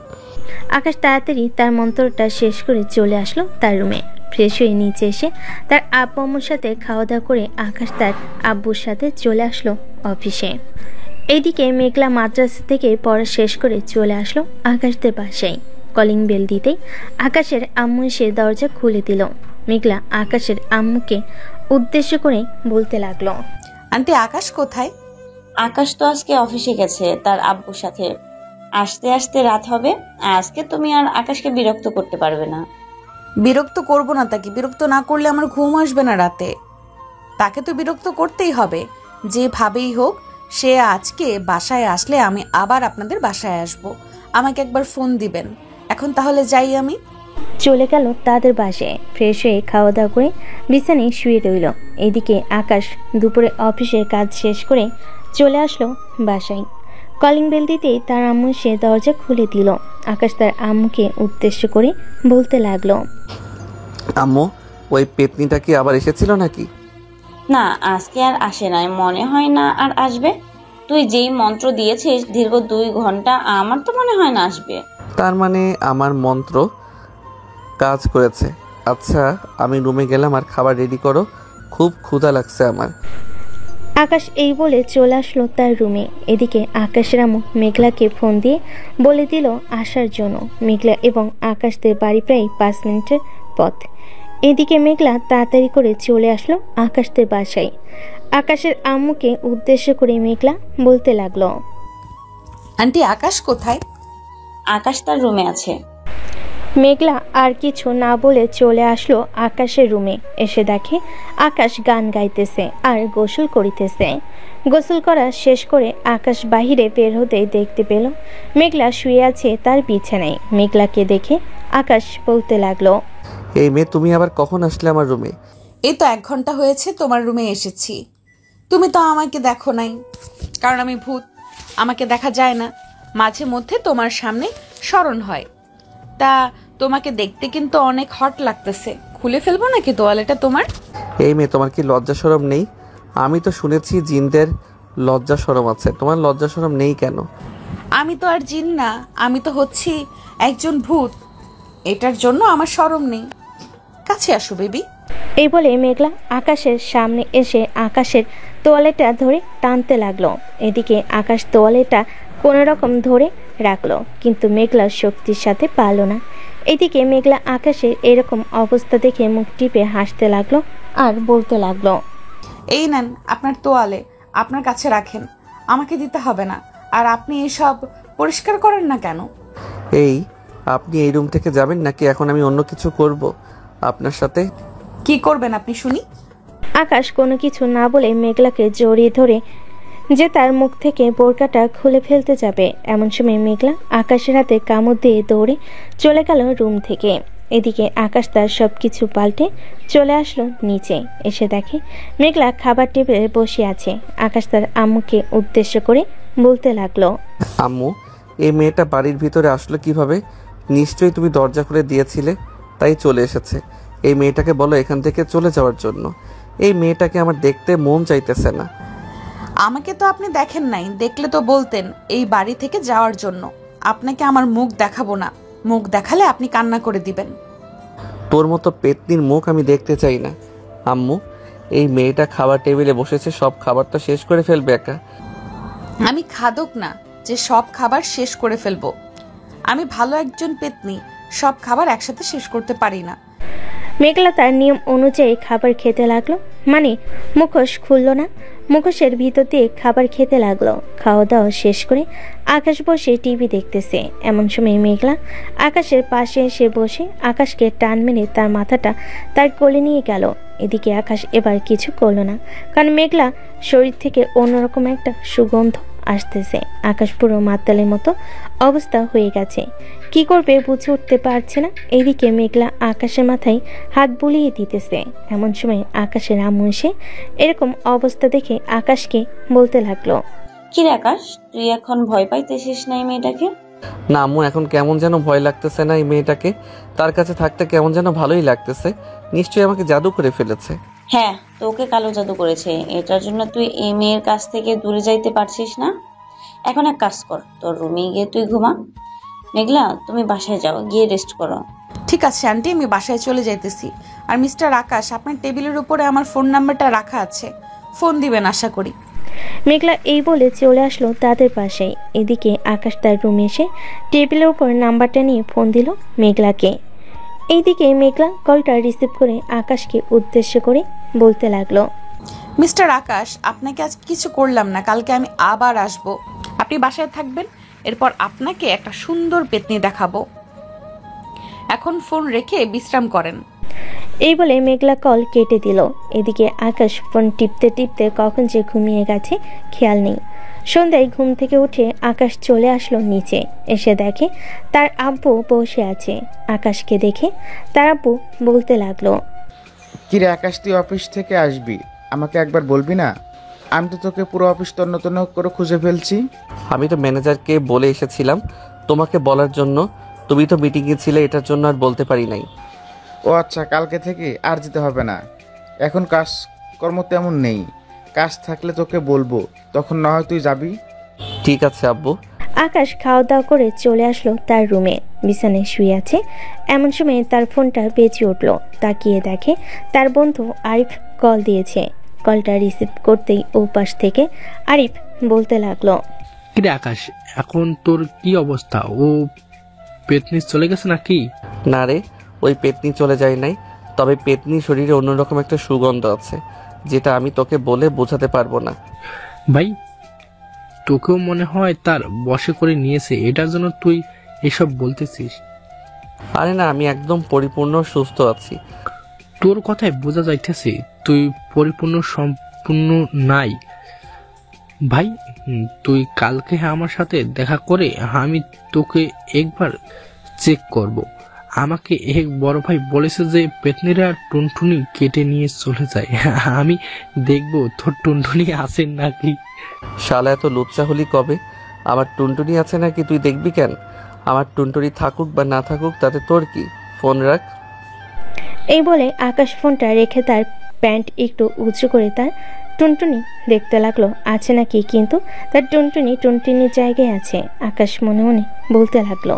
আকাশ তাড়াতাড়ি তার মন্ত্রটা শেষ করে চলে আসলো তার রুমে। ফ্রেশ হয়ে নিচে এসে তার আব্বু আম্মুর সাথে খাওয়া দাওয়া করে আকাশ তার আব্বুর সাথে চলে আসলো অফিসে। এইদিকে মেঘলা মাদ্রাসা থেকে পড়া শেষ করে চলে আসলো আকাশদের বাসায়। কলিং বেল দিতেই আকাশের আম্মু এসে দরজা খুলে দিল। মেঘলা আকাশের আম্মুকে উদ্দেশ্য করে বলতে লাগলো, আন্টি আকাশ কোথায়? আকাশ তো আজকে অফিসে গেছে তার আব্বুর সাথে। আসতে আসতে রাত হবে। আজকে তুমি আর আকাশকে বিরক্ত করতে পারবে না। বিরক্ত করব না তাকে, বিরক্ত না করলে আমার ঘুম আসবে না রাতে। তাকে তো বিরক্ত করতেই হবে, যেভাবেই হোক। সে আজকে বাসায় আসলে আমি আবার আপনাদের বাসায় আসব। আমাকে একবার ফোন দিবেন। এখন তাহলে যাই আমি। চলে গেল তাদের বাসায়। ফ্রেশ হয়ে খাওয়া দাওয়া করে বিছানায় শুয়ে রইল। এদিকে আকাশ দুপুরে অফিসের কাজ শেষ করে চলে আসলো বাসায়। কলিং বেল দিতেই তার আম্মু সে দরজা খুলে দিল। আকাশ তার আম্মুকে উদ্দেশ্য করে বলতে লাগলো, আম্মু ওই পেতনিটা কি আবার এসেছিল নাকি? না, আজকে আর আসে নাই, মনে হয় না আর আসবে। তুই যেই মন্ত্র দিয়েছিস দীর্ঘ 2 ঘন্টা, আমার তো মনে হয় না আসবে। তার মানে আমার মন্ত্র কাজ করেছে। আচ্ছা আমি রুমে গেলাম, আর খাবার রেডি করো, খুব ক্ষুধা লাগছে আমার। আকাশ এই বলে চলে আসলো তার রুমে। এদিকে আকাশের আম্মু মেঘলাকে ফোন দিয়ে বলে দিল আসার জন্য। মেঘলা এবং আকাশদের বাড়ি প্রায় 5 মিনিটের পথ। এদিকে মেঘলা তাড়াতাড়ি করে চলে আসলো আকাশদের বাসায়। আকাশের আম্মুকে উদ্দেশ্য করে মেঘলা বলতে লাগলো, আন্টি আকাশ কোথায়? আকাশ তার রুমে আছে। মেঘলা আর কিছু না বলে চলে আসলো আকাশের রুমে। এসে দেখে আকাশ গান গাইতেছে আর গোসল করিতেছে। গোসল করা শেষ করে আকাশ বাহিরে বের হতেই দেখতে পেল মেঘলা শুয়ে আছে তার বিছানায়। মেঘলাকে দেখে আকাশ বলতে লাগলো, এই মেয়ে তুমি আবার কখন আসলে আমার রুমে? এই তো 1 ঘন্টা হয়েছে তোমার রুমে এসেছি। তুমি তো আমাকে দেখো নাই, কারণ আমি ভূত, আমাকে দেখা যায় না। মাঝে মধ্যে তোমার সামনে স্মরণ হয়। তা তোমাকে দেখতে কিন্তু অনেক হট লাগতেছে। খুলে ফেলবো নাকি তোয়ালেটা তোমার? এই মেয়ে তোমার কি লজ্জা শরম নেই? আমি তো শুনেছি জিনদের লজ্জা শরম আছে, তোমার লজ্জা শরম নেই কেন? আমি তো আর জিন না, আমি তো হচ্ছি একজন ভূত। এটার জন্য আমার শরম নেই। কাছে আসো বেবি। এই বলে মেঘলা আকাশের সামনে এসে আকাশের তোয়ালেটা ধরে টানতে লাগলো। এদিকে আকাশ তোয়ালেটা কোনো রকম ধরে রাখলো, কিন্তু মেঘলার শক্তির সাথে পারলো না। এদিকে মেঘলা আকাশের এরকম অবস্থা দেখে মুখ টিপে হাসতে লাগলো আর বলতে লাগলো, এই নেন আপনার তোয়ালে, আপনার কাছে রাখেন, আমাকে দিতে হবে না। আর আপনি এসব পরিষ্কার করেন না কেন? এই আপনি এই রুম থেকে যাবেন নাকি এখন আমি অন্য কিছু করব আপনার সাথে? কি করবেন আপনি শুনি? আকাশ কোনো কিছু না বলে মেঘলাকে জড়িয়ে ধরে যে তার মুখ থেকে বোরকাটা খুলে ফেলতে যাবে, এমন সময় মেঘলা আকাশের হাতে কামড় দিয়ে দৌড়ে চলে গেল রুম থেকে। এদিকে আকাশ তার সবকিছু পাল্টে চলে আসলো নিচে। এসে দেখে মেঘলা খাবার টেবিলে বসে আছে। আকাশ তার আম্মুকে উদ্দেশ্য করে বলতে লাগলো, আম্মু এই মেয়েটা বাড়ির ভিতরে আসলো কিভাবে? নিশ্চয়ই তুমি দরজা খুলে দিয়েছিলে, তাই চলে এসেছে। এই মেয়েটাকে বলো এখান থেকে চলে যাওয়ার জন্য। এই মেয়েটাকে আমার দেখতে মন চাইতেছে না। আমাকে তো আপনি দেখেন নাই, দেখলে তো বলতেন এই বাড়ি থেকে যাওয়ার জন্য। আপনাকে আমার মুখ দেখাবো না, মুখ দেখালে আপনি কান্না করে দিবেন। তোর মতো পেতনির মুখ আমি দেখতে চাই না। আম্মু এই মেয়েটা খাবার টেবিলে বসেছে, সব খাবার তো শেষ করে ফেলবে একা। আমি খাদক না যে সব খাবার শেষ করে ফেলবো। আমি ভালো একজন পেতনি, সব খাবার একসাথে শেষ করতে পারি না। মেঘলা তার নিয়ম অনুযায়ী খাবার খেতে লাগলো, মানে মুখোশ খুললো না, মুখোশের ভিতর দিয়ে খাবার খেতে লাগলো। খাওয়া দাওয়া শেষ করে আকাশ বসে টিভি দেখতেছে। এমন সময় মেঘলা আকাশের পাশে এসে বসে আকাশকে টান মেরে তার মাথাটা তার কোলে নিয়ে গেল। এদিকে আকাশ এবার কিছু করলো না, কারণ মেঘলা শরীর থেকে অন্যরকম একটা সুগন্ধ আসতেছে। আকাশ পুরো মাতালের মতো অবস্থা হয়ে গেছে, কি করবে বুঝে উঠতে পারছে না। এদিকে মেঘলা আকাশের মাথায় হাত বুলিয়ে দিতেছে। এমন সময় আকাশের আম্মু এসে এরকম অবস্থা দেখে আকাশকে বলতে লাগলো, কি রে আকাশ, তুই এখন ভয় পাইতেছিস না এই মেয়েটাকে? না আম্মু, এখন কেমন যেন ভয় লাগতেছে না এই মেয়েটাকে। তার কাছে থাকতে কেমন যেন ভালোই লাগতেছে। নিশ্চয়ই আমাকে জাদু করে ফেলেছে। হ্যাঁ, তোকে কালো জাদু করেছে। এটার জন্য তুই এই মেয়ের কাছ থেকে দূরে যাইতে পারছিস না। এখন এক কাজ কর, তোর রুমে গিয়ে তুই ঘুমা। মেঘলা, তুমি বাসায় যাও, গিয়ে রেস্ট করো। ঠিক আছে আন্টি, আমি বাসায় চলে যাইতেছি। আর মিস্টার আকাশ, আপনার টেবিলের উপরে আমার ফোন নাম্বারটা রাখা আছে, ফোন দিবেন আশা করি। মেঘলা এই বলে চলে আসলো তাদের পাশেই। এদিকে আকাশ তার রুমে এসে টেবিলের উপর নাম্বারটা নিয়ে ফোন দিল মেঘলাকে। এইদিকে মেঘলা কলটা রিসিভ করে আকাশকে উদ্দেশ্য করে বলতে লাগলো, মিস্টার আকাশ, আপনাকে আজ কিছু করলাম না, কালকে আমি আবার আসব। আপনি বাসায় থাকবেন, এরপর আপনাকে একটা সুন্দর পেতনি দেখাবো। এখন ফোন রেখে বিশ্রাম করেন। এই বলে মেঘলা কল কেটে দিল। এদিকে আকাশ ফোন টিপতে টিপতে কখন যে ঘুমিয়ে গেছে খেয়াল নেই। সন্ধ্যায় ঘুম থেকে উঠে আকাশ চলে আসলো নিচে। এসে দেখে তার আব্বু বসে আছে। আকাশকে দেখে তার আব্বু বলতে লাগলো, কিরে আকাশ, তুই অফিস থেকে আসবি, আমাকে একবার বলবি না? আমি তো তোকে পুরো অফিস তন্ন তন্ন করে খুঁজে ফেলছি। আমি তো ম্যানেজারকে বলে এসেছিলাম তোমাকে বলার জন্য, তুমি তো মিটিংয়ে ছিলে, এটার জন্য আর বলতে পারি নাই। ও আচ্ছা, কালকে থেকে আর যেতে হবে না। এখন কাজকর্ম তেমন নেই, কাজ থাকলে তোকে বলবো, তখন না হয় তুই যাবি। ঠিক আছে আব্বু। আকাশ খাওয়া দাওয়া করে চলে আসলো তার রুমে। বিছানায় শুয়ে আছে। এমন সময় তার ফোনটা বেজে উঠলো। তাকিয়ে দেখে তার বন্ধু আরিফ কল দিয়েছে। কলটা রিসিভ করতেই ও পাশ থেকে আরিফ বলতে লাগলো, কিরে আকাশ, এখন তোর কি অবস্থা? ও পেতনি চলে গেছে নাকি? না রে, ওই পেতনি চলে যায় নাই, তবে পেতনি শরীরে অন্যরকম একটা সুগন্ধ আছে, যেটা আমি তোকে বলে বোঝাতে পারবো না। ভাই, তোকেও মনে হয় তার বশে করে নিয়েছে, এটার জন্য তুই এসব বলতেছিস? আরে না, আমি একদম পরিপূর্ণ সুস্থ আছি। তোর কথায় বোঝা যাইতেছে তুই পরিপূর্ণ সম্পূর্ণ নাই। ভাই, তুই কালকে আমার সাথে দেখা করে আমি তোকে একবার চেক করব। আমাকে এক বড় ভাই বলেছে যে পেতনিরা টুনটুনি কেটে নিয়ে চলে যায়। আমি দেখবো তোর টুনটুনি আছে নাকি। শালা এত লুচ্চা হলি কবে? আমার টুনটুনি আছে নাকি তুই দেখবি কেন? আমার টুনটুনি থাকুক বা না থাকুক তাতে তোর কি? ফোন রাখ। এই বলে আকাশ ফোনটা রেখে তার প্যান্ট একটু উঁচু করে তার টুনটুনি দেখতে লাগলো আছে নাকি, কিন্তু তার টুনটুনির জায়গায় আছে। আকাশ মনে মনে বলতে লাগলো,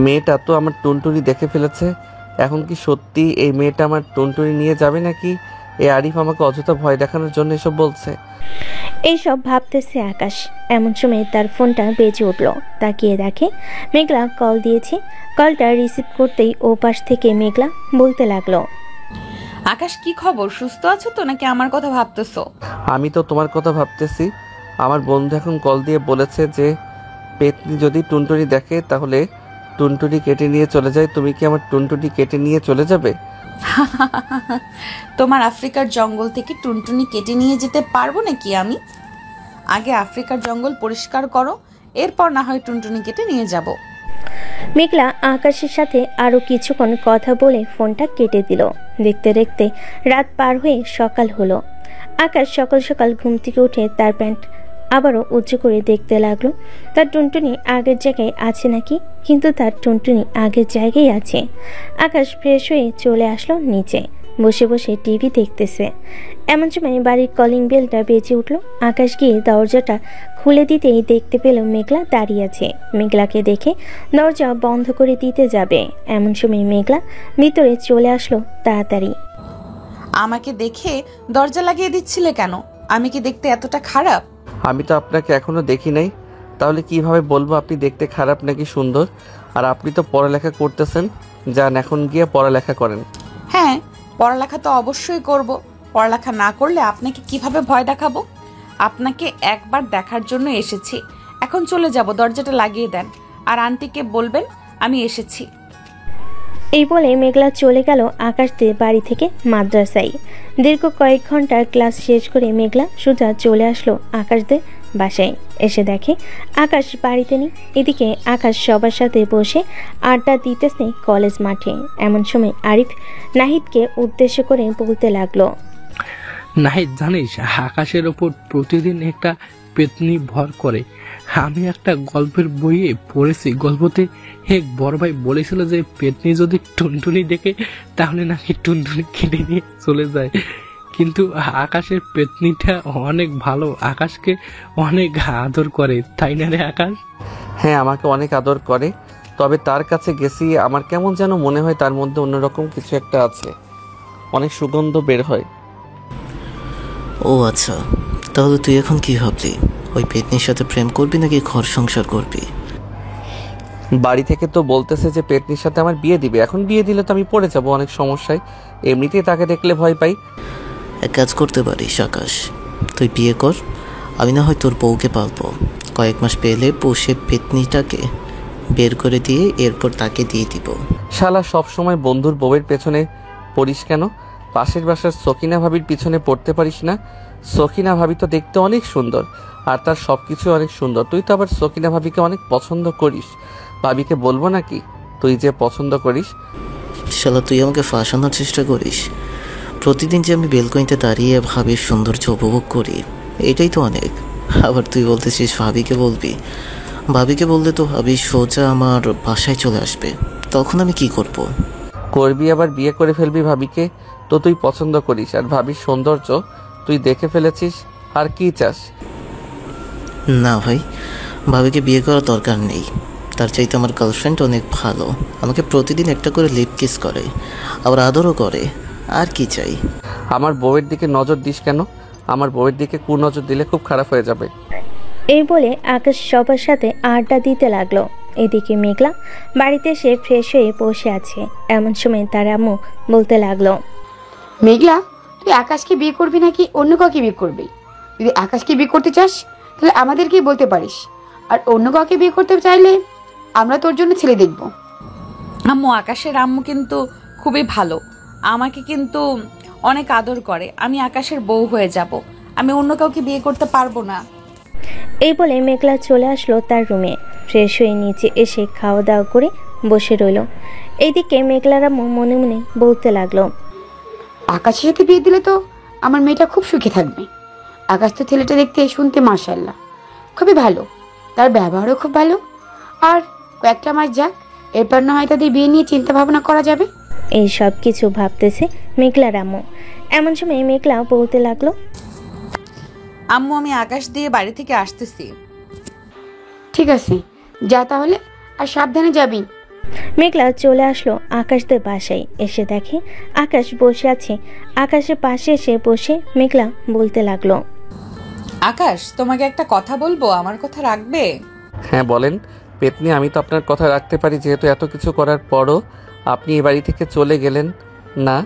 মেয়েটা তো আমার টুনটুনি দেখে ফেলেছে, এখন কি সত্যি এই মেয়েটা আমার টুনটুনি নিয়ে যাবে নাকি এই আরিফ আমাকে অযথা ভয় দেখানোর জন্য এসব বলছে? এইসব ভাবতেছে আকাশ। এমন সময় তার ফোনটা বেজে উঠলো। তাকিয়ে দেখে মেঘলা কল দিয়েছে। কলটা রিসিভ করতেই ও পাশ থেকে মেঘলা বলতে লাগলো, আকাশ, কি খবর? সুস্থ আছো তো নাকি আমার কথা ভাবতেছো? আমি তো তোমার কথা ভাবতেছি। আমার বন্ধু এখন কল দিয়ে বলেছে যে পেতনি যদি টুনটুনি দেখে তাহলে টুনটুনি কেটে নিয়ে চলে যায়। তুমি কি আমার টুনটুনি কেটে নিয়ে চলে যাবে? তোমার আফ্রিকার জঙ্গল থেকে টুনটুনি কেটে নিয়ে যেতে পারবো নাকি আমি? আগে আফ্রিকার জঙ্গল পরিষ্কার করো, এরপর না হয় টুনটুনি কেটে নিয়ে যাব। মেঘলা আকাশের সাথে আরো কিছুক্ষণ কথা বলে ফোনটা কেটে দিল। দেখতে দেখতে রাত পার হয়ে সকাল হলো। আকাশ সকাল সকাল ঘুম থেকে উঠে তার প্যান্ট আবারও উঁচু করে দেখতে লাগলো তার টুনটুনি আগের জায়গায় আছে নাকি, কিন্তু তার টুনটুনি আগের জায়গায় আছে। আকাশ ফ্রেশ হয়ে চলে আসলো নিচে। বসে বসে টিভি দেখতেছে। এমন সময় বাড়ির কলিং বেলটা বেজে উঠলো। আকাশ গিয়ে দরজাটা খুলে দিতেই দেখতে পেল মেঘলা দাঁড়িয়ে আছে। মেঘলাকে দেখে দরজা বন্ধ করে দিতে যাবে, এমন সময় মেঘলা ভিতরে চলে আসলো তাড়াতাড়ি। আমাকে দেখে দরজা লাগিয়ে দিচ্ছিলে কেন? আমি কি দেখতে এতটা খারাপ? আমি তো আপনাকে এখনো দেখি নাই, তাহলে কিভাবে বলবো আপনি দেখতে খারাপ নাকি সুন্দর? আর আপনি তো পড়ালেখা করতেছেন, যান এখন গিয়ে পড়ালেখা করেন। হ্যাঁ, পড়ালেখা তো অবশ্যই করব। পড়ালেখা না করলে আপনাকে কিভাবে ভয় দেখাবো? আপনাকে একবার দেখার জন্য এসেছি, এখন চলে যাব। দরজাটা লাগিয়ে দেন, আর আন্টিকে বলবেন আমি এসেছি। এই বলে মেঘলা চলে গেল আকাশদের বাড়ি থেকে মাদ্রাসায়। দীর্ঘ কয়েক ঘন্টার ক্লাস শেষ করে মেঘলা সোজা চলে আসলো আকাশদের বাসায়। এসে দেখে আকাশ বাড়িতে নেই। এদিকে আকাশ সবার সাথে বসে আড্ডা দিতেছে কলেজ মাঠে। এমন সময় আরিফ নাহিদকে উদ্দেশ্য করে বলতে লাগলো, নাহিদ, জানিস আকাশের ওপর প্রতিদিন একটা পেতনি ভর করে। আমি একটা গল্পের বইয়ে পড়েছি, গল্পতে এক বড় ভাই বলেছিল যে পেতনি যদি টুনটুনি দেখে তাহলে নাকি টুনটুনি কেটে নিয়ে চলে যায়। কিন্তু আকাশের পেতনিটা অনেক ভালো, আকাশকে অনেক আদর করে, তাই না রে আকাশ? হ্যাঁ, আমাকে অনেক আদর করে, তবে তার কাছে গেছি আমার কেমন যেন মনে হয় তার মধ্যে অন্যরকম কিছু একটা আছে, অনেক সুগন্ধ বের হয়। ও আচ্ছা, তাহলে তুই এখন কি ভাবলি? ওই পেতনির সাথে প্রেম করবি নাকি ঘর সংসার করবি? বাড়ি থেকে তো বলতেছে যে পেতনির সাথে আমার বিয়ে দিবে, এখন বিয়ে দিলে তো আমি পড়ে যাব অনেক সমস্যায়, এমনিতেই তাকে দেখলে ভয় পাই। এক কাজ করতে পারিস আকাশ, তুই বিয়ে কর, আমি না হয় তোর বউকে পালবো, কয়েক মাস পেলে পোষে পেতনিটাকে বের করে দিয়ে এরপর তাকে দিয়ে দিব। শালা সব সময় বন্ধুর বউয়ের পেছনে পড়িস কেন? পাশের বাসার সকিনা ভাবির পিছনে পড়তে পারিস না? সকিনা ভাবি তো দেখতে অনেক সুন্দর, আর তার সব কিছু অনেক সুন্দর। তুই তো আবার সকিনা ভাবিকে অনেক পছন্দ করিস, ভাবিকে বলবো নাকি তুই যে পছন্দ করিস? শালা তুই আমাকে ফাঁসানোর চেষ্টা করিস। প্রতিদিন যে আমি বেলকনিতে দাঁড়িয়ে ভাবির সৌন্দর্য উপভোগ করি, এটাই তো অনেক। আবার তুই বলতেছিস ভাবিকে বলবি? ভাবিকে বললে তো ভাবি সোজা আমার বাসায় চলে আসবে, তখন আমি কি করব? করবি আবার বিয়ে করে ফেলবি ভাবিকে, তো তুই পছন্দ করিস আর ভাবির সৌন্দর্য তুই দেখে ফেলেছিস, আর কি চাস? না ভাই, ভাবিকে বিয়ে করার দরকার নেই, তার চাইতে আমার গার্লফ্রেন্ড অনেক ভালো, আমাকে প্রতিদিন একটা করে লিপ কিস করে, আবার আদরও করে, আর কি চাই? আমার বউয়ের দিকে নজর দিস কেন? আমার বউয়ের দিকে কুনজর দিলে খুব খারাপ হয়ে যাবে। এই বলে আকাশ সবার সাথে আড্ডা দিতে লাগলো। এদিকে মেঘলা বাড়িতে এসে ফ্রেশ হয়ে বসে আছে। এমন সময় তার আম্মু বলতে লাগলো, মেঘলা, তুই আকাশকে বিয়ে করবি নাকি অন্য কাউকে বিয়ে করবি? যদি আকাশকে বিয়ে করতে চাস তাহলে আমাদেরকেই বলতে পারিস, আর অন্য কাউকে বিয়ে করতে চাইলে আমরা তোর জন্য ছেলে দেখব। আম্মু, আকাশের আম্মু কিন্তু খুবই ভালো, আমাকে কিন্তু অনেক আদর করে, আমি আকাশের বউ হয়ে যাব, আমি অন্য কাউকে বিয়ে করতে পারবো না। এই বলে মেঘলা চলে আসলো তার রুমে। ফ্রেশ হয়ে নিচে এসে খাওয়া দাওয়া করে বসে রইল। এইদিকে মেঘলার আম্মু মনে মনে বলতে লাগলো, আকাশের সাথে বিয়ে দিলে তো আমার মেয়েটা খুব সুখে থাকবে। আকাশ তো ছেলেটা দেখতে শুনতে মাশাআল্লাহ খুবই ভালো, তার ব্যবহারও খুব ভালো। আর কয়েকটা মাস যাক, এরপর না হয় তাদের বিয়ে নিয়ে চিন্তা ভাবনা করা যাবে। এই সব কিছু ভাবতেছে মেঘলার আম্মু। এমন সময় মেঘলা বলতে লাগলো, আম্মু, আমি আকাশ দিয়ে বাড়ি থেকে আসতেছি। ঠিক আছে, যা তাহলে, আর সাবধানে যাবি। মেঘলা চলে আসলো আকাশদের বাসায়। এসে দেখে আকাশ বসে আছে। আকাশের পাশে এসে বসে মেঘলা বলতে লাগলো, আকাশ, তোমাকে একটা কথা বলবো, আমার কথা রাখবে? হ্যাঁ বলেন পেতনি, আমি তো আপনার কথা রাখতে পারি, যেহেতু এত কিছু করার পরও আপনি এই বাড়ি থেকে চলে গেলেন না,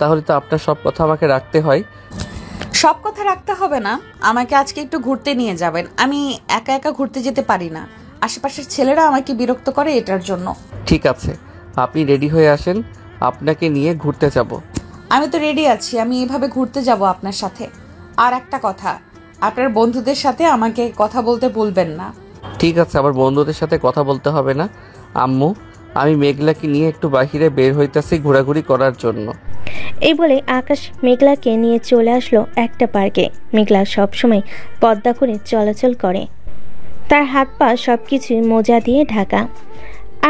তাহলে তো আপনার সব কথা আমাকে রাখতে হয়। সব কথা রাখতে হবে না, আমাকে আজকে একটু ঘুরতে নিয়ে যাবেন। আমি একা একা ঘুরতে যেতে পারি না, আশেপাশের ছেলেরা আমাকে বিরক্ত করে এটার জন্য। ঠিক আছে, আপনি রেডি হয়ে আসেন, আপনাকে নিয়ে ঘুরতে যাব। আমি তো রেডি আছি, আমি এভাবে ঘুরতে যাব আপনার সাথে। আর একটা কথা, আপনার বন্ধুদের সাথে আমাকে কথা বলতে বলবেন না। ঠিক আছে, আবার বন্ধুদের সাথে কথা বলতে হবে না। আম্মু, আমি মেঘলাকে নিয়ে একটু বাহিরে বের হইতাছি ঘোরাঘুরি করার জন্য। এই বলে আকাশ মেঘলাকে নিয়ে চলে আসলো একটা পার্কে। মেঘলা সবসময় পর্দা করে চলাচল করে, তার হাত পা সবকিছুই মোজা দিয়ে ঢাকা।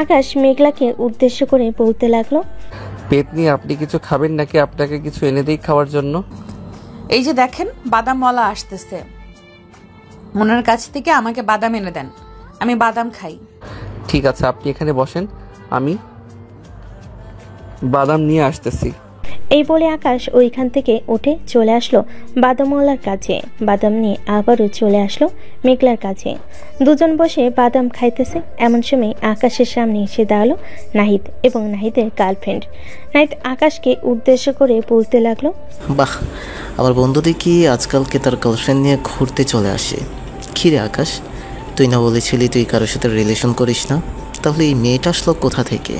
আকাশ মেঘলাকে উদ্দেশ্য করে বলতে লাগলো, পেতনি, আপনি কিছু খাবেন নাকি আপনাকে কিছু এনে দিই খাওয়ার জন্য? এই যে দেখেন, বাদামওয়ালা আসতেছে, ওনার কাছ থেকে আমাকে বাদাম এনে দেন, আমি বাদাম খাই। ঠিক আছে, আপনি এখানে বসেন, আমি বাদাম নিয়ে আসতেছি। এই বলে আকাশ ওইখান থেকে উঠে চলে আসলো বাদামওয়ালার কাছে। বাদাম নিয়ে আবারও চলে আসলো মেঘলার কাছে। দুজন বসে বাদাম খাইতেছে। এমন সময় আকাশের সামনে এসে দাঁড়ালো নাহিদ এবং নাহিদের গার্লফ্রেন্ড। নাহিদ আকাশকে উদ্দেশ্য করে বলতে লাগলো, বাহ, আমার বন্ধু দেখি আজকালকে তার গার্লফ্রেন্ড নিয়ে ঘুরতে চলে আসে। কী রে আকাশ, তুই না বলেছিলি তুই কারোর সাথে রিলেশন করিস না, তাহলে এই মেয়েটা আসলো কোথা থেকে?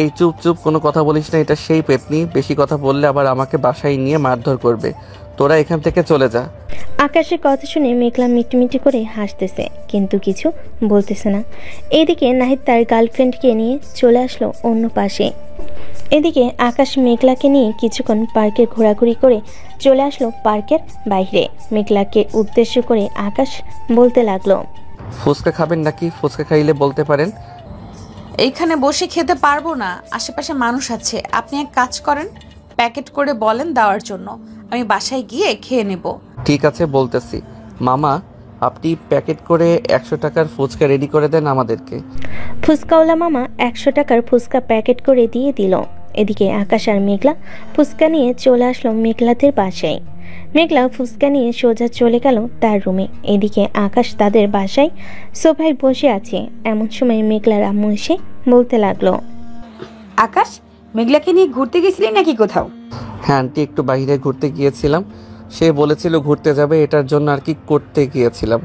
এই চুপ চুপ, কোনো কথা বলিস না, এটা সেই পেতনি, বেশি কথা বললে আবার আমাকে বাসায় নিয়ে মারধর করবে, তোরা এখান থেকে চলে যা। আকাশের কথা শুনে মেঘলা মিটিমিটি করে হাসতেছে, কিন্তু কিছু বলতেছে না। এদিকে নাহিদ তার গার্লফ্রেন্ডকে নিয়ে চলে আসলো অন্য পাশে। এদিকে আকাশ মেঘলাকে নিয়ে কিছুক্ষণ পার্কে ঘোরাঘুরি করে চলে আসলো পার্কের বাইরে। মেঘলাকে উদ্দেশ্য করে আকাশ বলতে লাগলো, ফুচকা খাবেন নাকি? ফুচকা খাইলে বলতে পারেন। এইখানে বসে খেতে পারবো না, আশেপাশে মানুষ আছে, আপনি এক কাজ করেন, প্যাকেট করে বলেন দেওয়ার জন্য, আমি বাসায় গিয়ে খেয়ে নেব। ঠিক আছে বলতেছি। মামা, আপনি প্যাকেট করে 100 টাকার ফুচকা রেডি করে দেন আমাদেরকে। ফুচকাওয়ালা মামা 100 টাকার ফুচকা প্যাকেট করে দিয়ে দিল। এদিকে আকাশ আর মেঘলা ফুচকা নিয়ে চলে আসলো মেঘলাদের বাসায়। মেঘলা ফুচকা নিয়ে সোজা চলে গেল তার রুমে। এদিকে আকাশ তাদের বাসায় সোফায় বসে আছে। এমন সময় মেঘলার আম্মু এসে বলতে লাগলো, আকাশ, মেঘলাকে নিয়ে ঘুরতে গেছিলি নাকি কোথাও? হ্যাঁ আন্টি, একটু বাইরে ঘুরতে গিয়েছিলাম। সে বলেছিল ঘুরতে যাবে, এটার জন্য আর কি করতে গিয়েছিলাম।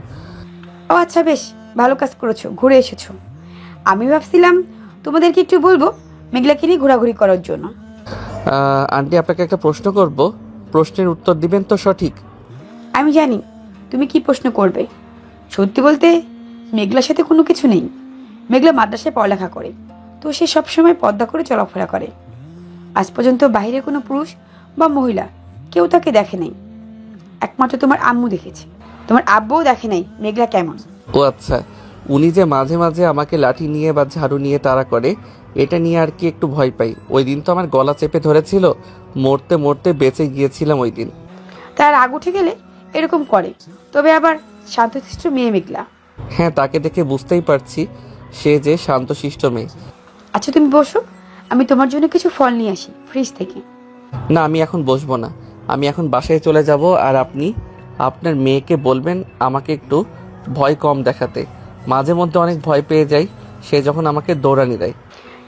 ও আচ্ছা, বেশ ভালো কাজ করেছো, ঘুরে এসেছো। আমি ভাবছিলাম তোমাদেরকে একটু বলবো মেঘলাকে নিয়ে ঘোরাঘুরি করার জন্য। আন্টি, আপনাকে একটা প্রশ্ন করব, প্রশ্নের উত্তর দিবেন তো সঠিক? আমি জানি তুমি কি প্রশ্ন করবে। সত্যি বলতে মেঘলার সাথে কোনো কিছু নেই। মেঘলা মাদ্রাসায় পড়ালেখা করে, তো সে সবসময় পর্দা করে চলাফেরা করে। আজ পর্যন্ত বাইরে কোনো পুরুষ বা মহিলা কেউ তাকে দেখে নাই, একমাত্র তোমার আম্মু দেখেছে। তোমার আব্বুও দেখে নাই মেঘলা কেমন। ও আচ্ছা, উনি যে মাঝে মাঝে আমাকে লাঠি নিয়ে বা ঝাড়ু নিয়ে তাড়া করে, এটা নিয়ে আর কি একটু ভয় পাই। ওই দিন তো আমার গলা চেপে ধরেছিল, মরতে মরতে বেঁচে গিয়েছিলাম ওই দিন। তার রাগ উঠে গেলে এরকম করে, তবে আবার শান্তশিষ্ট মেয়ে মেঘলা। হ্যাঁ, তাকে দেখে বুঝতেই পারছি সে যে শান্তশিষ্ট মেয়ে। আচ্ছা তুমি বসো, আমি তোমার জন্য কিছু ফল নিয়ে আসি ফ্রিজ থেকে। না, আমি এখন বসবো না, আমি এখন বাসায় চলে যাব। আর আপনি আপনার মেয়েকে বলবেন আমাকে একটু ভয় কম দেখাতে। মাঝে মধ্যে অনেক ভয় পেয়ে যাই, সে যখন আমাকে দৌড়ানি দেয়।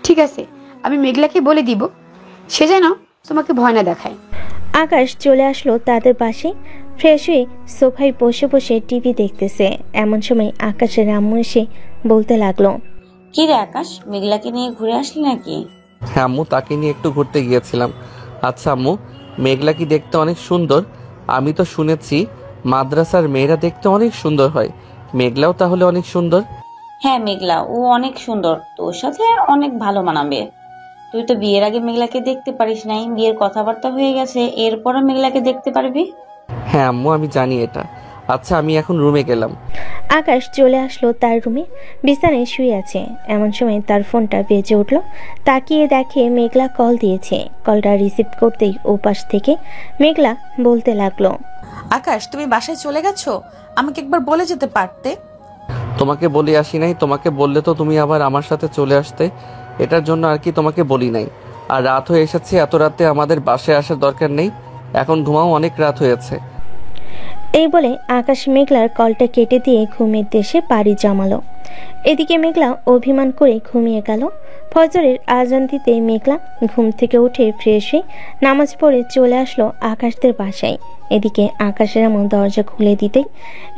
ঠিক আছে, আমি মেঘলাকে বলে দিব সে যেন তোমাকে ভয় না দেখায়। আকাশ চলে আসলো তাদের পাশে। ফ্রেশ হয়ে সোফায় বসে বসে টিভি দেখতেছে। এমন সময় আকাশের আম্মু এসে বলতে লাগলো, কি রে আকাশ, মেঘলাকে নিয়ে ঘুরে আসলি নাকি? হ্যাঁ আম্মু, তাকে নিয়ে একটু ঘুরতে গিয়েছিলাম। আচ্ছা আম্মু, মেঘলা কি দেখতে অনেক সুন্দর? আমি তো শুনেছি মাদ্রাসার মেয়েরা দেখতে অনেক সুন্দর হয়, মেঘলাও তাহলে অনেক সুন্দর? হ্যাঁ, মেঘলা ও অনেক সুন্দর, তোর সাথে অনেক ভালো মানাবে। তুই তো বিয়ের আগে মেঘলাকে দেখতে পারিস নাই, বিয়ের কথাবার্তা হয়ে গেছে, এরপরও মেঘলাকে দেখতে পারবি। হ্যাঁ আম্মু, আমি জানি এটা। আচ্ছা, আমি এখন রুমে গেলাম। আকাশ চলে আসলো তার রুমে। বিছানায় শুয়ে আছে। এমন সময় তার ফোনটা বেজে উঠলো। তাকিয়ে দেখে মেঘলা কল দিয়েছে। কলটা রিসিভ করতেই ওপাশ থেকে মেঘলা বলতে লাগলো, আকাশ, তুমি বাসায় চলে গেছো? আমাকে একবার বলে যেতে পারতে। তোমাকে বলে আসি নাই, তোমাকে বললে তো তুমি আবার আমার সাথে চলে আসতে, এটার জন্য আর কি তোমাকে বলি নাই। আর রাত হয়ে এসেছে, এত রাতে আমাদের বাসায় আসার দরকার নেই, এখন ঘুমাও, অনেক রাত হয়েছে। এই বলে আকাশ মেঘলার কলটা কেটে দিয়ে ঘুমের দেশে পাড়ি জমালো। এদিকে মেঘলা অভিমান করে ঘুমিয়ে গেল। ফজরের আজান দিতে মেঘলা ঘুম থেকে উঠে ফ্রেশ হয়ে নামাজ পড়ে চলে আসলো আকাশদের বাসায়। এদিকে আকাশের এমন দরজা খুলে দিতেই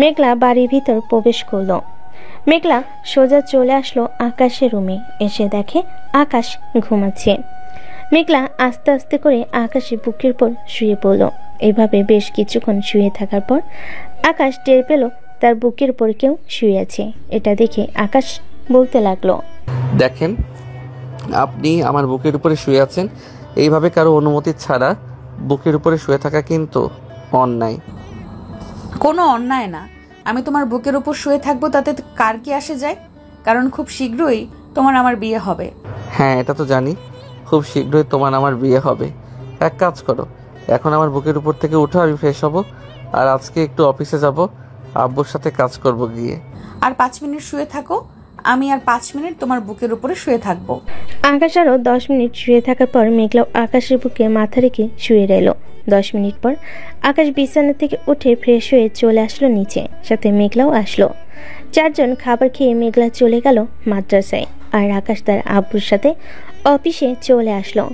মেঘলা বাড়ির ভিতর প্রবেশ করলো। মেঘলা সোজা চলে আসলো আকাশের রুমে। এসে দেখে আকাশ ঘুমাচ্ছে। মেঘলা আস্তে আস্তে করে আকাশের বুকের উপর শুয়ে পড়ল। এইভাবে বেশ কিছুক্ষণ শুয়ে থাকার পর আকাশ টের পেল তার বুকের উপর কেউ শুয়ে আছে। এটা দেখে আকাশ বলতে লাগলো, দেখেন, আপনি আমার বুকের উপরে শুয়ে আছেন। এইভাবে কারো অনুমতি ছাড়া বুকের উপরে শুয়ে থাকা কিন্তু অন্যায়। কোনো অন্যায় না, আমি তোমার বুকের উপর শুয়ে থাকবো, তাতে কার কি আসে যায়? কারণ খুব শীঘ্রই তোমার আমার বিয়ে হবে। হ্যাঁ, এটা তো জানি, খুব শীঘ্রই তোমার আমার বিয়ে হবে। এক কাজ করো, এখন আমার বুকের উপর থেকে উঠো, আমি ফ্রেশ হব। আর আজকে একটু অফিসে যাব, আব্বুর সাথে কাজ করব গিয়ে। আর 5 মিনিট শুয়ে থাকো, আমি আর 5 মিনিট তোমার বুকের উপরে শুয়ে থাকবো। আকাশ আরো 10 মিনিট শুয়ে থাকার পর মেঘলাও আকাশের বুকে মাথা রেখে শুয়ে রইল। 10 মিনিট পর আকাশ বিছানা থেকে উঠে ফ্রেশ হয়ে চলে আসলো নিচে। সাথে মেঘলাও আসলো। 4 জন খাবার খেয়ে মেঘলা চলে গেল মাদ্রাসায়। আর আকাশ তার আব্বুর সাথে অফিসে চলে আসলো।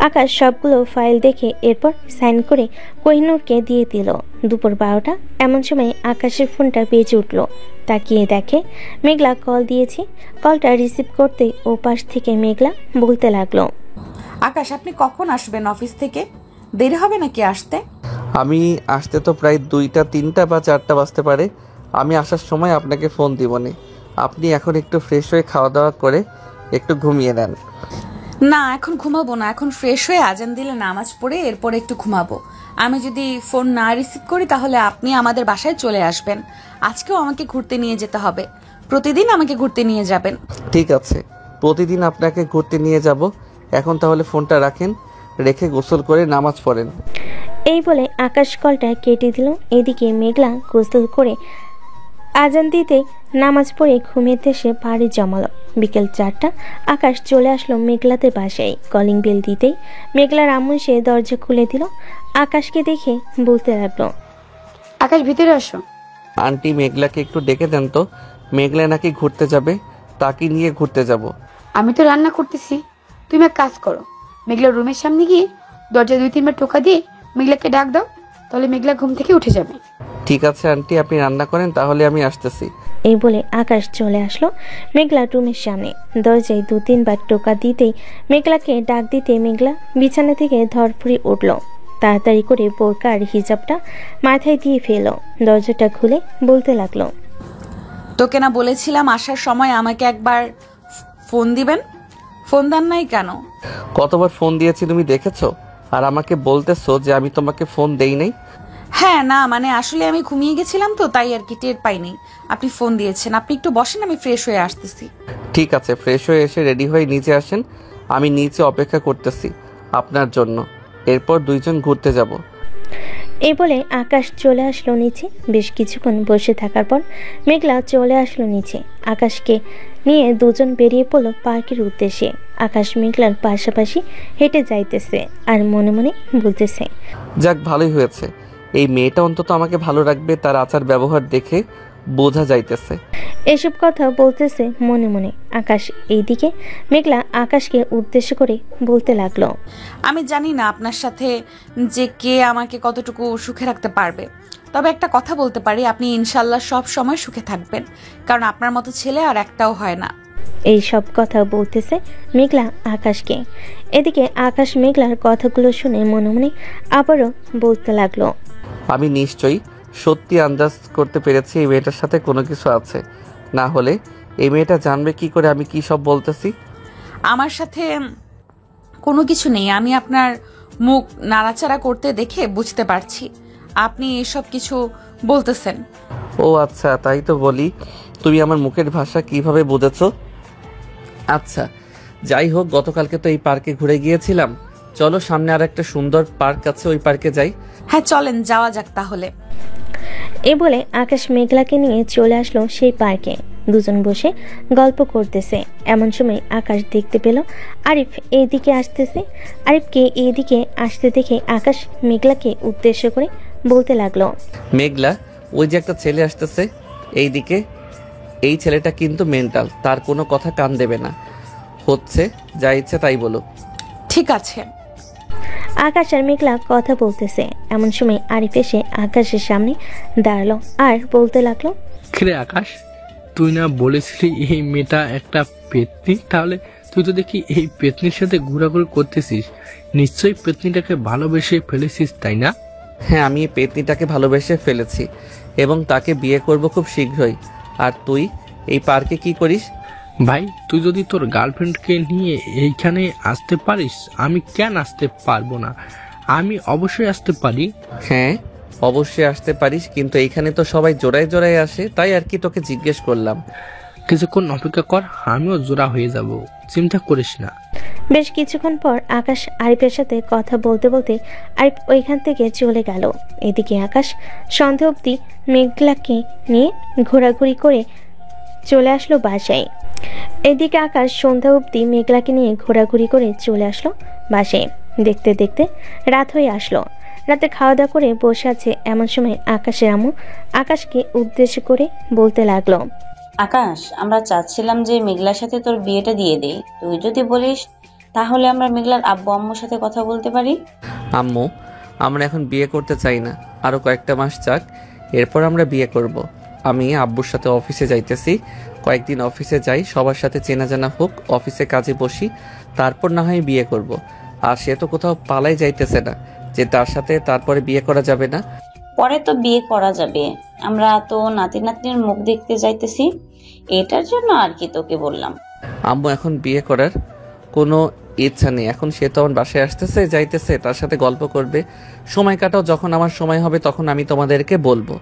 আকাশ সবগুলো ফাইল দেখে এরপর সাইন করে কোহিনূরকে দিয়ে দিল। দুপুর 12টা। এমন সময় আকাশের ফোনটা বেজে উঠলো। তাকিয়ে দেখে মেঘলা কল দিয়েছে। কলটা রিসিভ করতে ও পাশ থেকে মেঘলা বলতে লাগলো, আকাশ, আপনি কখন আসবেন অফিস থেকে? দেরি হবে নাকি আসতে? আমি আসতে তো প্রায় 2টা 3টা বা 4টা বাজতে পারে। আমি আসার সময় আপনাকে ফোন দিবনে। আপনি এখন একটু ফ্রেশ হয়ে খাওয়া দাওয়া করে একটু ঘুমিয়ে নেন। না, এখন ঘুমাবো না, এখন ফ্রেশ হয়ে আজান দিলে নামাজ পড়ে এরপর একটু ঘুমাবো। আমি যদি ফোন না রিসিভ করি তাহলে আপনি আমাদের বাসায় চলে আসবেন। আজকেও আমাকে ঘুরতে নিয়ে যেতে হবে, প্রতিদিন আমাকে ঘুরতে নিয়ে যাবেন। ঠিক আছে, প্রতিদিন আপনাকে ঘুরতে নিয়ে যাব। এখন তাহলে ফোনটা রাখেন, রেখে গোসল করে নামাজ পড়েন। এই বলে আকাশ কলটা কেটে দিল। এদিকে মেঘলা গোসল করে আজান দিতে নামাজ পড়ে ঘুমিয়ে এসে বাড়ি জমালো। বিকেল 4টা আকাশ চলে আসলো মেঘলাদের বাসায়। কলিং বেল দিতেই মেঘলার আম্মু সে দরজা খুলে দিল। আকাশকে দেখে বলতে লাগলো, আকাশ ভিতরে আসো। আন্টি মেঘলাকে একটু ডেকে দেন তো, মেঘলা নাকি ঘুরতে যাবে, তাকে নিয়ে ঘুরতে যাব। আমি তো রান্না করতেছি, তুমি এক কাজ করো, মেঘলার রুমের সামনে গিয়ে দরজা 2-3 বার টোকা দিয়ে মেঘলাকে ডাক দাও, তাহলে মেঘলা ঘুম থেকে উঠে যাবে। ঠিক আছে আন্টি, আপনি রান্না করেন, তাহলে আমি আসতেছি। এই বলে আকাশ চলে আসলো মেঘলা রুমের সামনে। দরজায় 2-3 বার টোকা দিতেই মেঘলাকে ডাক দিতে মেঘলা বিছানা থেকে ধরফড়ি উঠল। তাড়াতাড়ি করে বোরকা আর হিজাবটা মাথায় দিয়ে ফেলো। দরজাটা খুলে বলতে লাগলো, তোকে না বলেছিলাম আসার সময় আমাকে একবার ফোন দিবেন? ফোন দেন নাই কেন? কতবার ফোন দিয়েছি তুমি দেখেছো? আর আমাকে বলতেছো যে আমি তোমাকে ফোন দেই নাই? হ্যাঁ, না মানে আসলে আমি ঘুমিয়ে গেছিলাম তো, তাই আর কি টের পাইনি আপনি ফোন দিয়েছেন। আপনি একটু বসেন, আমি ফ্রেশ হয়ে আসতেছি। ঠিক আছে, ফ্রেশ হয়ে এসে রেডি হয়ে নিচে আসেন, আমি নিচে অপেক্ষা করতেছি আপনার জন্য। এরপর 2 জন ঘুরতে যাব। এই বলে আকাশ চলে আসলো নিচে। বেশ কিছুক্ষণ বসে থাকার পর মেঘলা চলে আসলো নিচে। আকাশকে নিয়ে 2 জন বেরিয়ে পড়লো পার্কের উদ্দেশ্যে। আকাশ মেঘলার পাশাপাশি হেঁটে যাইতেছে আর মনে মনে বলতেছে, যাক ভালোই হয়েছে, এই মেয়েটা অন্তত আমাকে ভালো রাখবে, তার আচার ব্যবহার দেখে বোঝা যাইতেছে। এসব কথা বলতেছে মনে মনে। আকাশ এইদিকে মেঘলা আকাশকে উদ্দেশ্য করে বলতে লাগলো, আমি জানি না আপনার সাথে যে কে আমাকে কতটুকু সুখে রাখতে পারবে, তবে একটা কথা বলতে পারি, আপনি ইনশাল্লাহ সব সময় সুখে থাকবেন, কারণ আপনার মতো ছেলে আর একটাও হয় না। এই সব কথা বলতেছে মেঘলা আকাশকে। এদিকে আকাশ মেঘলার কথাগুলো শুনে মনে মনে আবারও বলতে লাগলো, আমি নিশ্চয়ই সত্যি আন্দাজ করতে পেরেছি এই মেয়েটার সাথে কোনো কিছু আছে, না হলে এই মেয়েটা জানবে কি করে আমি কি সব বলতেছি। আমার সাথে কোনো কিছু নেই, আমি আপনার মুখ নাড়াচাড়া করতে দেখে বুঝতে পারছি আপনি এসব কিছু বলতেছেন। ও আচ্ছা, তাই তো বলি, তুমি আমার মুখের ভাষা কিভাবে বুঝেছো? আচ্ছা যাই হোক, গতকালকে তো এই পার্কে ঘুরে গিয়েছিলাম, চলো সামনে আর একটা সুন্দর পার্ক আছে, ওই পার্কে যাই। হ্যাঁ চলেন, যাওয়া যাক তাহলে। এ বলে আকাশ মেঘলাকে নিয়ে চলে আসলো সেই পার্কে। 2 জন বসে গল্প করতেছে। এমন সময় আকাশ দেখতে পেল আরিফ এইদিকে আসতেছে। আরিফকে এইদিকে আসতে দেখে আকাশ মেঘলাকে উদ্দেশ্য করে বলতে লাগলো, মেঘলা, ওই যে একটা ছেলে আসতেছে এইদিকে, এই ছেলেটা কিন্তু মেন্টাল, তার কোনো কথা কান দেবে না, হচ্ছে যা ইচ্ছে তাই বলো। ঠিক আছে। আকাশ আর মেঘলা কথা বলতেছে। এমন সময় আরিফ এসে আকাশের সামনে দাঁড়ালো আর বলতে লাগলো, কিরে আকাশ, তুই না বলেছিলি এই মেয়েটা একটা পেতনি? তাহলে তুই তো দেখি এই পেতনির সাথে ঘোরাঘুরি করতেছিস, নিশ্চয়ই পেতনিটাকে ভালোবেসে ফেলেছিস, তাই না? হ্যাঁ, আমি এই পেতনিটাকে ভালোবেসে ফেলেছি এবং তাকে বিয়ে করব খুব শীঘ্রই। আর তুই এই পার্কে কি করিস? ভাই, তুই যদি তোর গার্লফ্রেন্ডকে নিয়ে এইখানে আসতে পারিস, আমি কেন আসতে পারবো না? আমি অবশ্যই আসতে পারি। হ্যাঁ অবশ্যই আসতে পারিস, কিন্তু এইখানে তো সবাই জোড়ায় জোড়ায় আসে, তাই আর কি তোকে জিজ্ঞেস করলাম। কিছুক্ষণ অপেক্ষা কর, আমিও জোড়া হয়ে যাব, চিন্তা করিস না। বেশ কিছুক্ষণ পর আকাশ আরিফের সাথে কথা বলতে বলতে আরিফ ওইখান থেকে চলে গেল। এদিকে আকাশ সন্ধ্যা অবধি মেঘলাকে নিয়ে ঘোরাঘুরি করে চলে আসলো বাসায়। এদিকে আকাশ সন্ধ্যা অবধি মেঘলাকে নিয়ে ঘোরাঘুরি করে চলে আসলো বাসায়। দেখতে দেখতে রাত হয়ে আসলো। রাতে খাওয়া দাওয়া করে বসে আছে। এমন সময় আকাশের আম্মু আকাশকে উদ্দেশ্য করে বলতে লাগলো, আকাশ, আমরা চাচ্ছিলাম যে মেঘলার সাথে তোর বিয়েটা দিয়ে দেই। তুই যদি বলিস তাহলে আমরা মেঘলার আব্বু আম্মুর সাথে কথা বলতে পারি। আম্মু, আমরা এখন বিয়ে করতে চাই না, আরো কয়েকটা মাস যাক, এরপর আমরা বিয়ে করব। আমি আব্বুর সাথে অফিসে যাইতেছি, কয়েকদিন অফিসে যাই, সবার সাথে চেনা জানা হোক, অফিসে কাজে বসি, তারপর না হয় বিয়ে করব। আর সে তো কোথাও পালাই যাইতেছে না যে তার সাথে তারপরে বিয়ে করা যাবে না। পরে তো বিয়ে করা যাবে, আমরা তো নাতি নাতনির মুখ দেখতে যাইতেছি, এটার জন্য আর কি তোকে বললাম। আম্মু, এখন বিয়ে করার কোনো ইচ্ছা নেই, এখন সে তো আমার বাসায় আসতেছে, যাইতেছে, তার সাথে গল্প করবে, সময় কাটাও, যখন আমার সময় হবে তখন আমি তোমাদেরকে বলবো।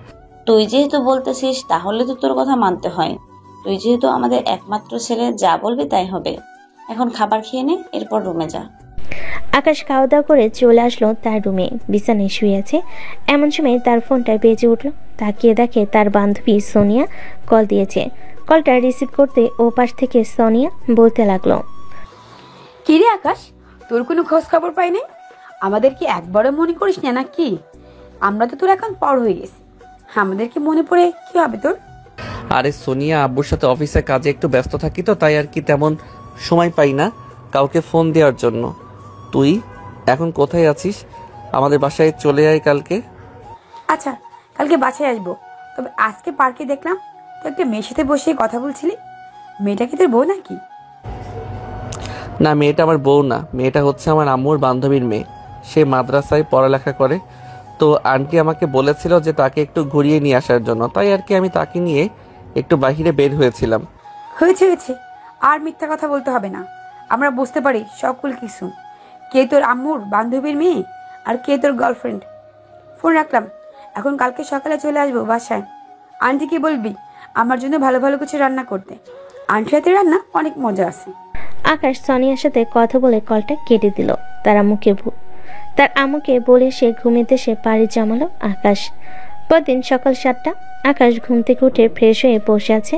তুই যেহেতু বলতেছিস তাহলে তো তোর কথা মানতে হয়। তুই যেহেতু আমাদের একমাত্র ছেলে, যা বলবি তাই হবে। এখন খাবার খেয়ে নে, এরপর রুমে যা। আকাশ খাওয়া দাওয়া করে চলে আসলো তার রুমে। বিছানায় শুয়ে আছে, এমন সময় তার ফোনটা বেজে উঠল। তাকিয়ে দেখে তার বান্ধবী সোনিয়া কল দিয়েছে। কলটা রিসিভ করতে ও পাশ থেকে সোনিয়া বলতে লাগলো, কি রে আকাশ, তোর কোনো খোঁজ খবর পাই নাই? আমাদের কি একবারও মনে করিস না নাকি? আমরা তো তোর এখন পর হয়ে গেছি, আমাদের কি মনে পড়ে কি হবে তোর? আরে সোনিয়া, আব্বুর সাথে অফিসে কাজে একটু ব্যস্ত থাকি তো, তাই আর কি তেমন সময় পাই না কাউকে ফোন দেওয়ার জন্য। তুই এখন কোথায় আছিস? আমাদের বাসায় চলে আয় কালকে। আচ্ছা, কালকে বাসায় আসবো। তবে আজকে পার্কে দেখলাম তুই একটা মেয়ের সাথে বসে কথা বলছিলি। মেয়েটা কি তোর বউ নাকি? না, মেয়েটা আমার বউ না, মেয়েটা হচ্ছে আমার আম্মুর বান্ধবীর মেয়ে। সে মাদ্রাসায় পড়ালেখা করে, তো আন্টি আমাকে বলেছিল যে তাকে একটু ঘুরিয়ে নিয়ে আসার জন্য, তাই আর কি আমি তাকে নিয়ে একটু বাইরে বের হয়েছিলাম। হয়েছে হয়েছে, আর মিথ্যা কথা বলতে হবে না। আমরা বুঝতে পারি সকল কিছু। কে তোর আম্মুর বান্ধবীর মেয়ে আর কে তোর গার্লফ্রেন্ড। ফোন রাখলাম, এখন কালকে সকালে চলে আসবো বাসায়। আন্টিকে বলবি আমার জন্য ভালো ভালো কিছু রান্না করতে। আন্টির হাতের রান্না অনেক মজা আছে। আকাশ সোনিয়ার সাথে কথা বলে কলটা কেটে দিল। তার আম্মুকে বলে সে ঘুমিয়ে সে পাড়ি জমালো আকাশ। পরদিন সকাল 7টা। আকাশ ঘুম থেকে উঠে ফ্রেশ হয়ে বসে আছে,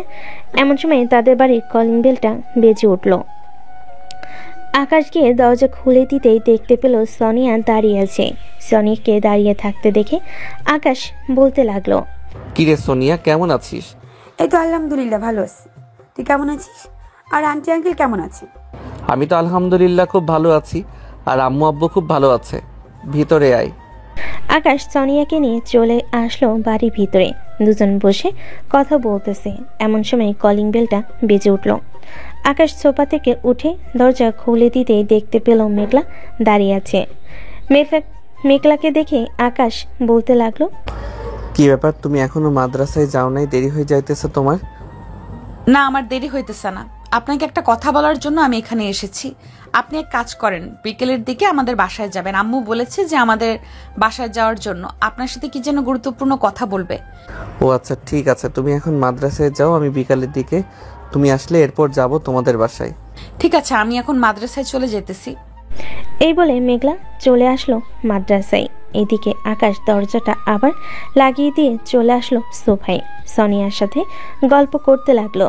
এমন সময় তাদের বাড়ির কলিং বেলটা বেজে উঠল। আকাশ গিয়ে দরজা খুলে দিতেই দেখতে পেল সোনিয়া দাঁড়িয়ে আছে। সোনিয়াকে দাঁড়িয়ে থাকতে দেখে আকাশ বলতে লাগলো, কিরে সোনিয়া, কেমন আছিস? এই তো আলহামদুলিল্লাহ ভালো আছি। তুই কেমন আছিস? আর আন্টি আঙ্কেল কেমন আছে? আমি তো আলহামদুলিল্লাহ খুব ভালো আছি, আর আম্মু আব্বু খুব ভালো আছে। ভিতরে আয়। আকাশ সোনিয়াকে নিয়ে চলে আসলো বাড়ির ভিতরে। দুজন বসে কথা বলতেছে, এমন সময় কলিং বেলটা বেজে উঠল। আকাশ সোফা থেকে উঠে দরজা খুলে দিতেই দেখতে পেল মেঘলা দাঁড়িয়ে আছে। মেঘলাকে দেখে আকাশ বলতে লাগলো, কি ব্যাপার, তুমি এখনো মাদ্রাসায় যাও নাই? দেরি হয়ে যাইতেছে তোমার। না, আমার দেরি হইতেছে না। আপনাকে একটা কথা বলার জন্য আমি এখানে এসেছি। আপনি এক কাজ করেন, বিকেলের দিকে আমাদের বাসায় যাবেন। আম্মু বলেছে যে আমাদের বাসায় যাওয়ার জন্য আপনার সাথে কি যেন গুরুত্বপূর্ণ কথা বলবে। ও আচ্ছা, ঠিক আছে, তুমি এখন মাদ্রাসায় যাও, আমি বিকালের দিকে তুমি আসলে এরপর যাব তোমাদের বাসায়। ঠিক আছে, আমি এখন মাদ্রাসায় চলে যেতেছি। এই বলে মেঘলা চলে আসলো মাদ্রাসায়। এদিকে আকাশ দরজাটা আবার লাগিয়ে দিয়ে চলে আসলো সোফায়। সোনিয়ার সাথে গল্প করতে লাগলো।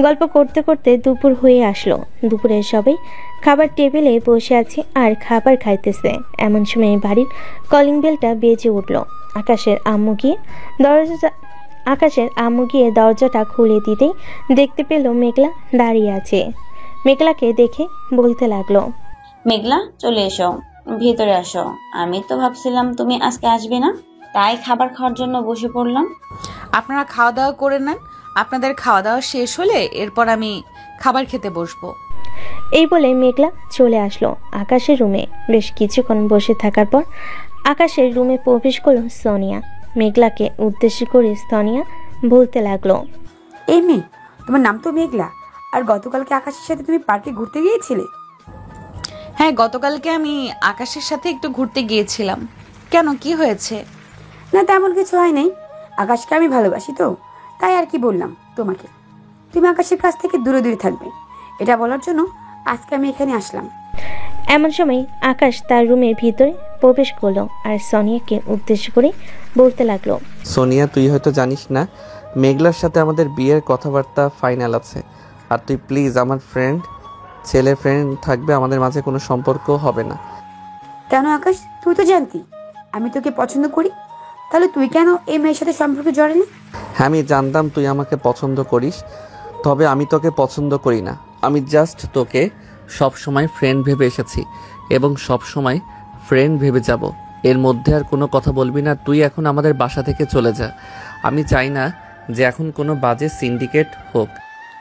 গল্প করতে করতে দুপুর হয়ে আসলো। দুপুরে সবাই খাবার টেবিলে বসে আছে আর খাবার খাইতেছে। এমন সময় বাড়ির কলিং বেলটা বেজে উঠলো। আকাশের আম্মু গিয়ে দরজাটা খুলে দিতেই দেখতে পেল মেঘলা দাঁড়িয়ে আছে। মেঘলাকে দেখে বলতে লাগলো, মেঘলা, চলে এসো, ভিতরে আসো। আমি তো ভাবছিলাম তুমি আজকে আসবে না, তাই খাবার খাওয়ার জন্য বসে পড়লাম। আপনারা খাওয়া দাওয়া করে নেন। আপনাদের খাওয়া দাওয়া শেষ হলে এরপর আমি খাবার খেতে বসবো। এই বলে মেঘলা চলে আসলো আকাশের রুমে। বেশ কিছুক্ষণ বসে থাকার পর আকাশের রুমে প্রবেশ করলো সোনিয়া। মেঘলাকে উদ্দেশ্য করে সোনিয়া বলতে লাগলো, এই মেয়ে, তোমার নাম তো মেঘলা, আর গতকালকে আকাশের সাথে তুমি পার্কে ঘুরতে গিয়েছিলে? হ্যাঁ, গতকালকে আমি আকাশের সাথে একটু ঘুরতে গিয়েছিলাম। কেন, কি হয়েছে? না, তেমন কিছু হয় নাই। আকাশকে আমি ভালোবাসি তো, তাই আর কি বললাম তোমাকে। তুমি আকাশের কাছ থেকে দূরে দূরে থাকবে, এটা বলার জন্য আজকে আমি এখানে আসলাম। এমন সময় আকাশ তার রুমের ভিতরে প্রবেশ করলো আর সোনিয়াকে উদ্দেশ্য করে বলতে লাগলো, সোনিয়া, তুই হয়তো জানিস না, মেঘলার সাথে আমাদের বিয়ের কথাবার্তা ফাইনাল আছে। আর তুই প্লিজ, আমার ছেলে ফ্রেন্ড থাকবে, আমাদের মাঝে কোনো সম্পর্ক হবে না। কেন আকাশ, তুই তো জানতি আমি তোকে পছন্দ করি, তাহলে তুই কেন এই মেয়ের সাথে সম্পর্কে জড়ালি? হ্যাঁ, আমি জানতাম তুই আমাকে পছন্দ করিস, তবে আমি তোকে পছন্দ করি না। আমি জাস্ট তোকে সব সময় ফ্রেন্ড ভেবে এসেছি এবং সব সময় ফ্রেন্ড ভেবে যাব। এর মধ্যে আর কোনো কথা বলবি না। তুই এখন আমাদের বাসা থেকে চলে যা। আমি চাই না যে এখন কোনো বাজে সিন্ডিকেট হোক।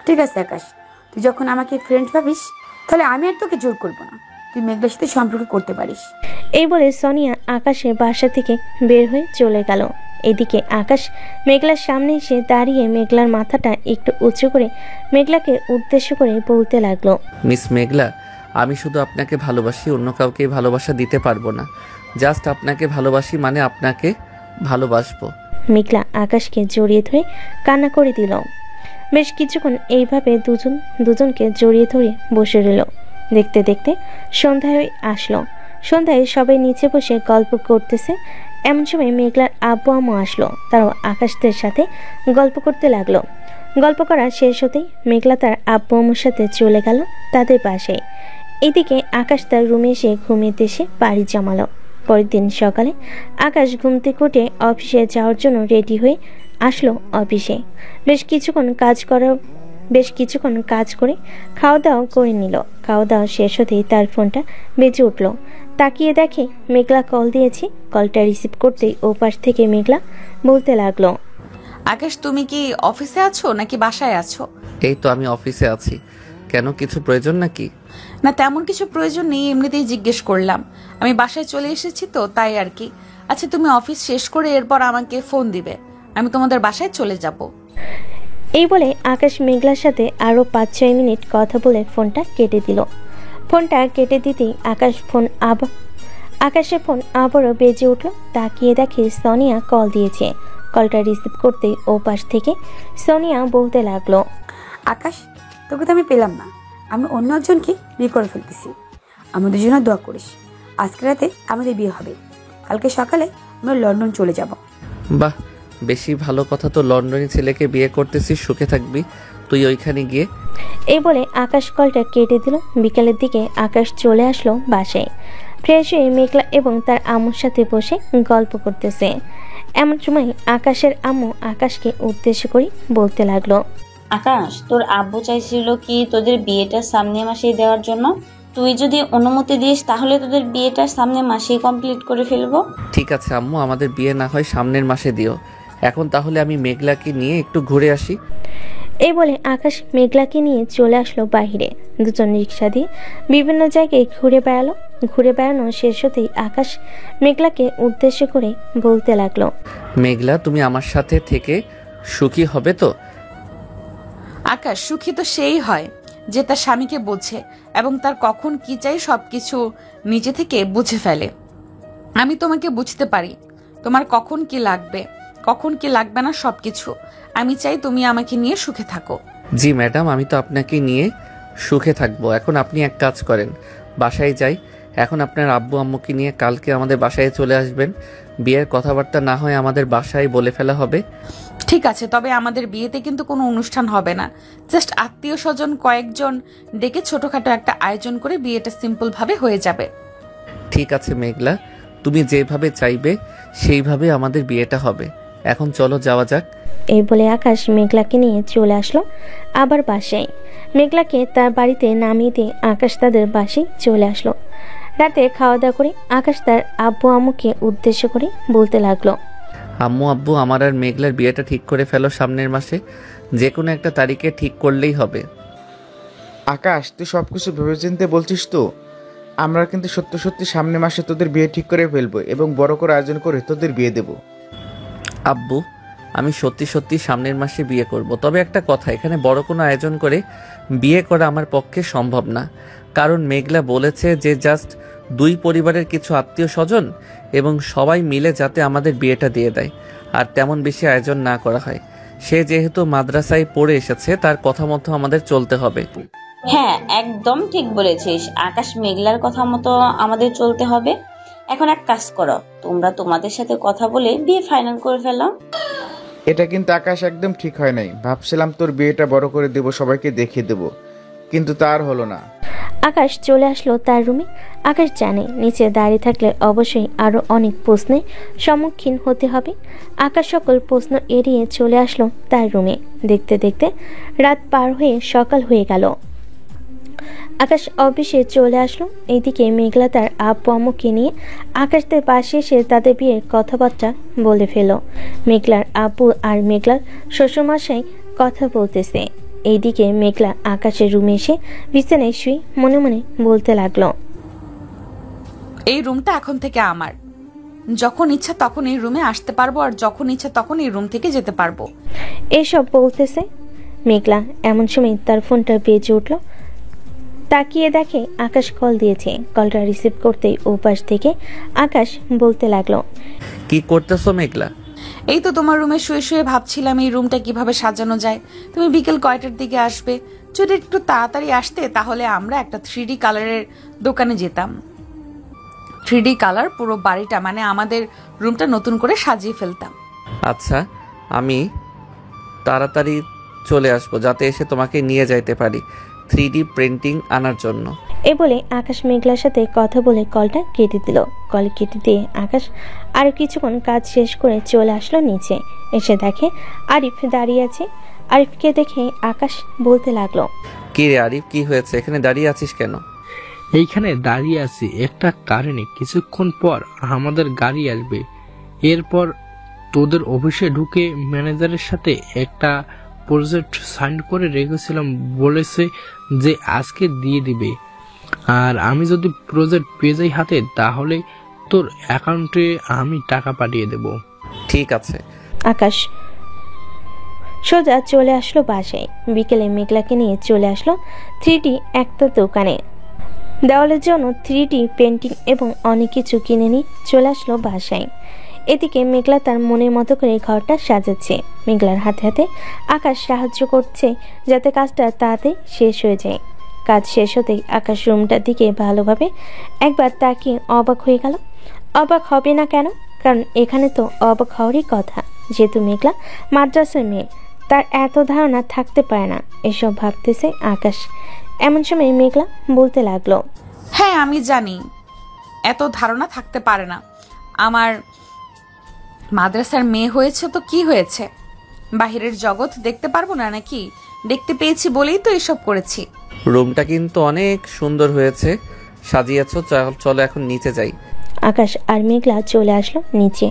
ঠিক আছে আকাশ, তুই যখন আমাকে ফ্রেন্ড ভাবিস, তাহলে আমি আর তোকে জোর করবো না। তুই মেঘলার সাথে সম্পর্ক করতে পারিস। এই বলে সোনিয়া আকাশের বাসা থেকে বের হয়ে চলে গেল। এদিকে আকাশ মেঘলার সামনে এসে দাঁড়িয়ে মেঘলার মাথাটা একটু উঁচু করে মেঘলাকে উদ্দেশ্য করে বলতে লাগলো, মিস মেঘলা, আমি শুধু আপনাকে ভালোবাসি, অন্য কাউকে ভালোবাসা দিতে পারবো না। জাস্ট আপনাকে ভালোবাসি, মানে আপনাকে ভালোবাসবো। মেঘলা আকাশকে জড়িয়ে ধরে কান্না করে দিল। বেশ কিছুক্ষণ এইভাবে দুজনকে জড়িয়ে ধরে বসে রইল। দেখতে দেখতে সন্ধ্যা হয়ে আসলো। সন্ধ্যায় সবাই নিচে বসে গল্প করতেছে। এমন সময় মেঘলার আব্বু আম্মু আসলো। তারাও আকাশদের সাথে গল্প করতে লাগলো। গল্প করা শেষ হতেই মেঘলা তার আব্বু আম্মুর সাথে চলে গেল তাদের পাশে। এদিকে আকাশ তার রুমে এসে ঘুমিয়ে এসে পাড়ি জমালো। পরের দিন সকালে আকাশ ঘুম থেকে উঠে অফিসে যাওয়ার জন্য রেডি হয়ে আসলো অফিসে। বেশ কিছুক্ষণ কাজ করে খাওয়া দাওয়া করে নিল। খাওয়া দাওয়া শেষ হতেই তার ফোনটা বেজে উঠল। তাকিয়ে দেখে মেঘলা কল দিয়েছে। কলটা রিসিভ করতেই ওপাশ থেকে মেঘলা বলতে লাগলো, আকাশ তুমি কি অফিসে আছো নাকি বাসায় আছো? এই তো আমি অফিসে আছি। কেন, কিছু প্রয়োজন নাকি? না, তেমন কিছু প্রয়োজন নেই, এমনিতেই জিজ্ঞেস করলাম। আমি বাসায় চলে এসেছি তো তাই আর কি। আচ্ছা, তুমি অফিস শেষ করে এরপর আমাকে ফোন দিবে, আমি তোমাদের বাসায় চলে যাব। এই বলে আকাশ মেঘলার সাথে আরো 5-6 মিনিট কথা বলে ফোনটা কেটে দিল। ফোনটা কেটে দিতেই আকাশের ফোন আবারও বেজে উঠল। তাকিয়ে দেখে সোনিয়া কল দিয়েছে। কলটা রিসিভ করতেই ও পাশ থেকে সোনিয়া বলতে লাগলো, আকাশ, তোকে তো আমি পেলাম না। আমি অন্য একজনকে বিয়ে করে ফেলতেছি। আমাদের জন্য দোয়া করিস। আজকে রাতে আমাদের বিয়ে হবে। কালকে সকালে আমরা লন্ডন চলে যাব। বাহ, বেশি ভালো কথা তো। লন্ডনী ছেলেকে বিয়ে করতেছিস, সুখে থাকবি তুই ওইখানে গিয়ে। এই বলে আকাশ কলটা কেটে দিল। বিকালের দিকে আকাশ চলে আসলো বাসায়। ফ্রেশ হয়ে মেঘলা এবং তার আম্মুর সাথে বসে গল্প করতেছে। এমন সময় আকাশের আম্মু আকাশকে উদ্দেশ্য করে বলতে লাগলো, আকাশ, তোর আব্বু চাইছিল কি তোদের বিয়েটা সামনের মাসেই দেওয়ার জন্য। তুই যদি অনুমতি দিস তাহলে তোদের বিয়েটা সামনের মাসেই কমপ্লিট করে ফেলবো। ঠিক আছে আম্মু, আমাদের বিয়ে না হয় সামনের মাসে দিও। এখন তাহলে আমি মেঘলাকে নিয়ে একটু ঘুরে আসি। এই বলে আকাশ মেঘলাকে নিয়ে চলে আসলো বাহিরে। দুজন রিক্সা দিয়ে বিভিন্ন জায়গায় ঘুরে বেড়ালো। ঘুরে বেড়ানো শেষ হতেই আকাশ মেঘলাকে উদ্দেশ্য করে বলতে লাগলো, মেঘলা, তুমি আমার সাথে থেকে সুখী হবে তো? আকাশ সুখী তো সেই হয় যে তার স্বামীকে বোঝে এবং তার কখন কি চাই সবকিছু নিজে থেকে বুঝে ফেলে। আমি তোমাকে বুঝতে পারি, তোমার কখন কি লাগবে কখন কি লাগবে না সবকিছু। আমি চাই তুমি আমাকে নিয়ে সুখে থাকো। জি ম্যাডাম, আমি তো আপনাকে নিয়ে সুখে থাকবো। এখন আপনি এক কাজ করেন, বাসায় যাই। এখন আপনার আব্বু আম্মুকে নিয়ে কালকে আমাদের বাসায় চলে আসবেন। বিয়ের কথাবার্তা না হয় আমাদের বাসায় বলে ফেলা হবে। ঠিক আছে, তবে আমাদের বিয়েতে কিন্তু কোনো অনুষ্ঠান হবে না। জাস্ট আত্মীয় স্বজন কয়েকজন ডেকে ছোটখাটো একটা আয়োজন করে বিয়েটা সিম্পল ভাবে হয়ে যাবে। ঠিক আছে মেঘলা, তুমি যেভাবে চাইবে সেইভাবে আমাদের বিয়েটা হবে। এখন চলো যাওয়া যাক। এই বলে আকাশ মেঘলাকে নিয়ে চলে আসলো আবার বাসায়। মেঘলাকে তার বাড়িতে নামিয়ে দিয়ে আকাশ তাদের বাসায় চলে আসলো। রাতে খাওয়া দাওয়া করে আকাশ তার আব্বু আম্মুকে উদ্দেশ্য করে বলতে লাগলো, আম্মু আব্বু, আমার আর মেঘলার বিয়েটা ঠিক করে ফেলো সামনের মাসে। যে কোনো একটা তারিখে ঠিক করলেই হবে। আকাশ, তুই সব কিছু ভেবেচিন্তে বলছিস তো? আমরা কিন্তু সত্যি সত্যি সামনের মাসে তোদের বিয়ে ঠিক করে ফেলবো এবং বড় করে আয়োজন করে তোদের বিয়ে দেব। আব্বু, আমি সত্যি সত্যি সামনের মাসে বিয়ে করব। তবে একটা কথা, এখানে বড় কোনো আয়োজন করে বিয়ে করা আমার পক্ষে সম্ভব না। কারণ মেঘলা বলেছে যে জাস্ট 2 পরিবারের কিছু আত্মীয় স্বজন এবং সবাই মিলে যাতে আমাদের বিয়েটা দিয়ে দেয়, আর তেমন বেশি আয়োজন না করা হয়। সে যেহেতু মাদ্রাসায় পড়ে এসেছে, তার কথা মতো আমাদের চলতে হবে। হ্যাঁ, একদম ঠিক বলেছিস আকাশ, মেঘলার কথা মতো আমাদের চলতে হবে। এখন এক কাজ করো, তোমরা তোমাদের সাথে কথা বলে বিয়ে ফাইনাল করে ফেলো। এটা কিন্তু আকাশ একদম ঠিক হয় নাই। ভাবছিলাম তোর বিয়েটা বড় করে দেব, সবাইকে দেখিয়ে দেব, কিন্তু তার হলো না। আকাশ চলে আসলো তার রুমে। আকাশ জানে নিচে দাঁড়িয়ে থাকলে অবশ্যই আরো অনেক প্রশ্নের সম্মুখীন হতে হবে। আকাশ সকল প্রশ্ন এড়িয়ে চলে আসলো তার রুমে। দেখতে দেখতে রাত পার হয়ে সকাল হয়ে গেল। আকাশ অফিসে চলে আসলো। এইদিকে মেঘলা তার আব্বু আম্মুকে নিয়ে আকাশদের পাশে এসে তাদের বিয়ের কথাবার্তা বলে ফেল। মেঘলার আব্বু আর মেঘলার শ্বশুরমশাই কথা বলতেছে। এইদিকে মেঘলা আকাশের রুমে এসে বিছানায় শুয়ে মনে মনে বলতে লাগলো, এই রুমটা এখন থেকে আমার। যখন ইচ্ছা তখন এই রুমে আসতে পারবো, আর যখন ইচ্ছা তখন এই রুম থেকে যেতে পারবো। এইসব বলতেছে মেঘলা। এমন সময় তার ফোনটা বেজে উঠলো। তাকিয়ে দেখে আকাশ কল দিয়েছে। কলটা রিসিভ করতেই ওপাশ থেকে আকাশ বলতে লাগলো, কি করতেছো মেঘলা? এই তো তোমার রুমে শুয়ে শুয়ে ভাবছিলাম এই রুমটা কিভাবে সাজানো যায়। তুমি বিকেল কয়টার দিকে আসবে? যদি একটু তাড়াতাড়ি আসতে তাহলে আমরা একটা 3D কালারের দোকানে যেতাম। 3D কালার পুরো বাড়িটা মানে আমাদের রুমটা নতুন করে সাজিয়ে ফেলতাম। আচ্ছা, আমি তাড়াতাড়ি চলে আসবো যাতে এসে তোমাকে নিয়ে যাইতে পারি 3D প্রিন্টিং আনার জন্য। এ বলে আকাশ মেঘলার সাথে কথা বলে কলটা কেটে দিল। কল কেটে দিয়ে আকাশ আরও কিছুক্ষণ কাজ শেষ করে চলে আসলো নিচে। এসে দেখে আরিফ দাঁড়িয়ে আছে। আরিফকে দেখে আকাশ বলতে লাগলো, কি রে আরিফ, কি হয়েছে? এখানে দাঁড়িয়ে আছিস কেন? এইখানে দাঁড়িয়ে আছি একটা কারণে। কিছুক্ষণ পর আমাদের গাড়ি আসবে, এরপর তোদের অফিসে ঢুকে ম্যানেজারের সাথে একটা প্রজেক্ট সাইন করে রেখেছিলাম, বলেছে যে আজকে দিয়ে দিবে। আর আমি যদি প্রজেক্ট পেয়ে যাই হাতে তাহলে তোর অ্যাকাউন্টে আমি টাকা পাঠিয়ে দেব। ঠিক আছে। আকাশ সোজা চলে আসলো বাসায়। বিকেলে মেঘলাকে নিয়ে চলে আসলো 3D একটা দোকানে। দেওয়ালের জন্য 3D পেন্টিং এবং অনেক কিছু কিনে নিয়ে চলে আসলো বাসায়। এদিকে মেঘলা তার মনের মতো করে ঘরটা সাজাচ্ছে। মেঘলার হাতে হাতে আকাশ সাহায্য করছে যাতে কাজটা তাড়াতাড়ি শেষ হয়ে যায়। কাজ শেষ হতেই আকাশ রুমটার দিকে ভালোভাবে একবার তাকিয়ে অবাক হয়ে গেল। অবাক হবে না কেন? কারণ এখানে তো অবাক হওয়ারই কথা, যেহেতু মেঘলা মাদ্রাসার মেয়ে, তার এত ধারণা থাকতে পারে না। এসব ভাবতেছে আকাশ। এমন সময় মেঘলা বলতে লাগলো, হ্যাঁ আমি জানি এত ধারণা থাকতে পারে না। আমার মাদ্রাসার মেয়ে হয়েছে তো কি হয়েছে, বাহিরের জগৎ দেখতে পারবো না নাকি? দেখতে পেয়েছি বলেই তো এসব করেছি। রুমটা কিন্তু অনেক সুন্দর হয়েছে, সাজিয়েছো। চলো এখন নিচে যাই। আকাশ আর মেঘলা চলে আসলো নিচে।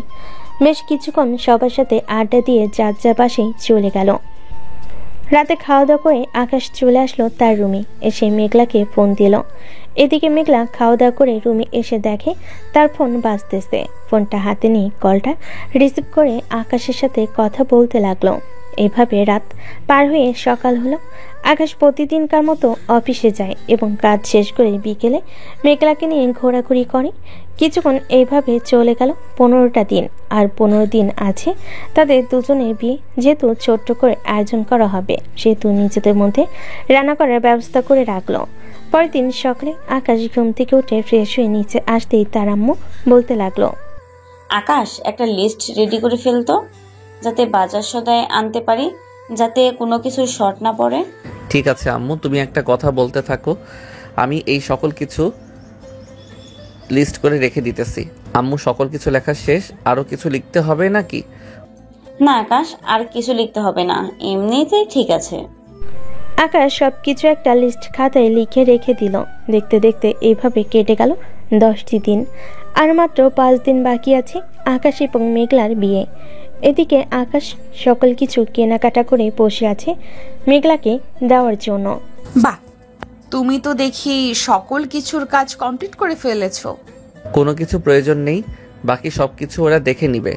বেশ কিছুক্ষণ সবার সাথে আড্ডা দিয়ে যার যার পাশেই চলে গেল। রাতে খাওয়া দাওয়া করে আকাশ চলে আসলো তার রুমে। এসে মেঘলাকে ফোন দিল। এদিকে মেঘলা খাওয়া দাওয়া করে রুমে এসে দেখে তার ফোন বাজতেছে। ফোনটা হাতে নিয়ে কলটা রিসিভ করে আকাশের সাথে কথা বলতে লাগলো। এভাবে রাত পার হয়ে সকাল হলো। আকাশ প্রতিদিনকার মতো অফিসে যায় এবং কাজ শেষ করে বিকেলে মেঘলাকে নিয়ে ঘোরাঘুরি করে। কিছুক্ষণ এইভাবে চলে গেল 15টা দিন। আর 15 দিন আছে তাদের দুজনের বিয়ে। যেহেতু ছোট্ট করে আয়োজন করা হবে সেহেতু নিজেদের মধ্যে রান্না করার ব্যবস্থা করে রাখলো। পরের দিন সকালে আকাশ ঘুম থেকে উঠে ফ্রেশ হয়ে নিচে আসতেই তার আম্মু বলতে লাগলো, আকাশ একটা লিস্ট রেডি করে ফেলতো যাতে বাজার সদাই আনতে পারি, যাতে কোনো কিছুর শর্ট না পড়ে। ঠিক আছে আম্মু, তুমি একটা কথা বলতে থাকো, আমি এই সকল কিছু লিস্ট করে রেখে দিতেছি। আম্মু, সকল কিছু লেখা শেষ? আরো কিছু লিখতে হবে নাকি? না আকাশ, আর কিছু লিখতে হবে না, এমনিতেই ঠিক আছে। আকাশ সবকিছু একটা লিস্ট খাতায় লিখে রেখে দিল। দেখতে দেখতে এইভাবে কেটে গেল 10টি দিন। আর মাত্র 5 দিন বাকি আছে আকাশ এবং মেঘলার বিয়ে। এদিকে আকাশ সকল কিছু কেনাকাটা করে বসে আছে মেঘলাকে দেওয়ার জন্য। বাহ, তুমি তো দেখি সকল কিছুর কাজ কমপ্লিট করে ফেলেছো। কোনো কিছু প্রয়োজন নেই, বাকি সবকিছু ওরা দেখে নিবে।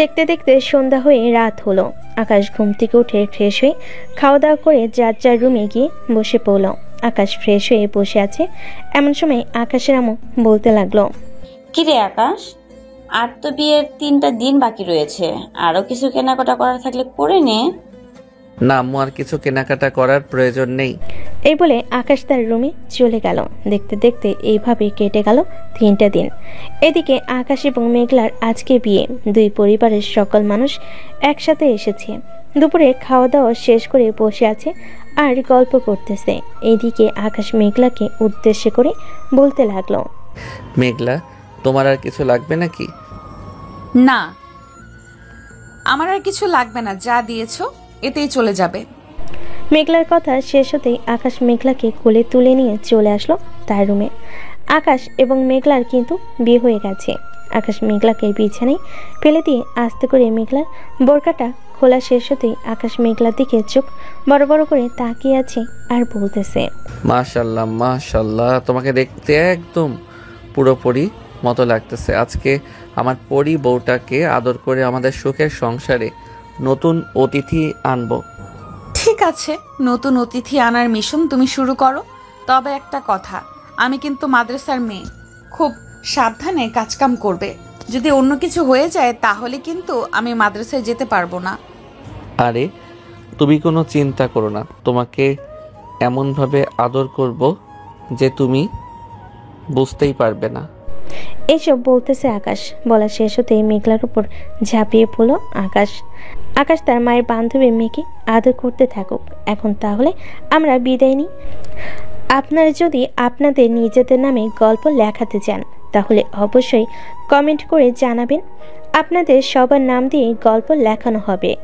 দেখতে দেখতে সন্ধ্যা হয়ে রাত হলো। আকাশ ঘুম থেকে উঠে ফ্রেশ হয়ে খাওয়া দাওয়া করে যার যার রুমে গিয়ে বসে পড়ল। আকাশ ফ্রেশ হয়ে বসে আছে এমন সময় আকাশের আম্মু বলতে লাগলো, কিরে আকাশ, আর তো বিয়ের 3টা দিন বাকি রয়েছে, আরো কিছু কেনাকাটা করার থাকলে করে নে। না আম্মু, আর কিছু কেনাকাটা করার প্রয়োজন নেই। এই বলে আকাশ তার রুমে চলে গেল। দেখতে দেখতে এইভাবে কেটে গেল 3টা দিন। এদিকে আকাশ এবং মেঘলার আজকে বিয়ে। দুই পরিবারের সকল মানুষ একসাথে এসেছে। দুপুরে খাওয়া দাওয়া শেষ করে বসে আছে আর গল্প করতেছে। এইদিকে আকাশ মেঘলাকে উদ্দেশ্য করে বলতে লাগলো, মেঘলা, তোমার আর কিছু লাগবে নাকি? না, আমার আর কিছু লাগবে না, যা দিয়েছো এতেই চলে যাবে। মেঘলার কথা শেষ হতেই আকাশ মেঘলাকে কোলে তুলে নিয়ে চলে আসলো তার রুমে। আকাশ এবং মেঘলার কিন্তু বিয়ে হয়ে গেছে। আকাশ মেঘলাকে বিছানায় ফেলে দিয়ে আস্তে করে মেঘলার বোরকাটা খোলা শেষ হতেই আকাশ মেঘলার দিকে চোখ বড় বড় করে তাকিয়ে আছে আর বলতেছে, মাশাল্লাহ মাশাল্লাহ, তোমাকে দেখতে একদম পুরোপুরি মতো লাগতেছে। আজকে আমার পরি বউটাকে আদর করে আমাদের সুখের সংসারে নতুন অতিথি আনবো। ঠিক আছে, নতুন অতিথি আনার মিশন তুমি শুরু করো। তবে একটা কথা, আমি কিন্তু মাদ্রাসার মেয়ে, খুব সাবধানে কাজকাম করবে। যদি অন্য কিছু হয়ে যায় তাহলে কিন্তু আমি মাদ্রাসায় যেতে পারবো না। আরে তুমি কোনো চিন্তা করো না, তোমাকে এমনভাবে আদর করব যে তুমি বুঝতেই পারবে না। এইসব বলতেছে আকাশ। বলা শেষ হতেই মেঘলার উপর ঝাঁপিয়ে পড়ল আকাশ। আকাশ তার মায়ের বান্ধবীর মেয়েকে আদর করতে থাকুক। এখন তাহলে আমরা বিদায় নিই। আপনারা যদি আপনাদের নিজেদের নামে গল্প লেখাতে চান তাহলে অবশ্যই কমেন্ট করে জানাবেন। আপনাদের সবার নাম দিয়ে গল্প লেখানো হবে।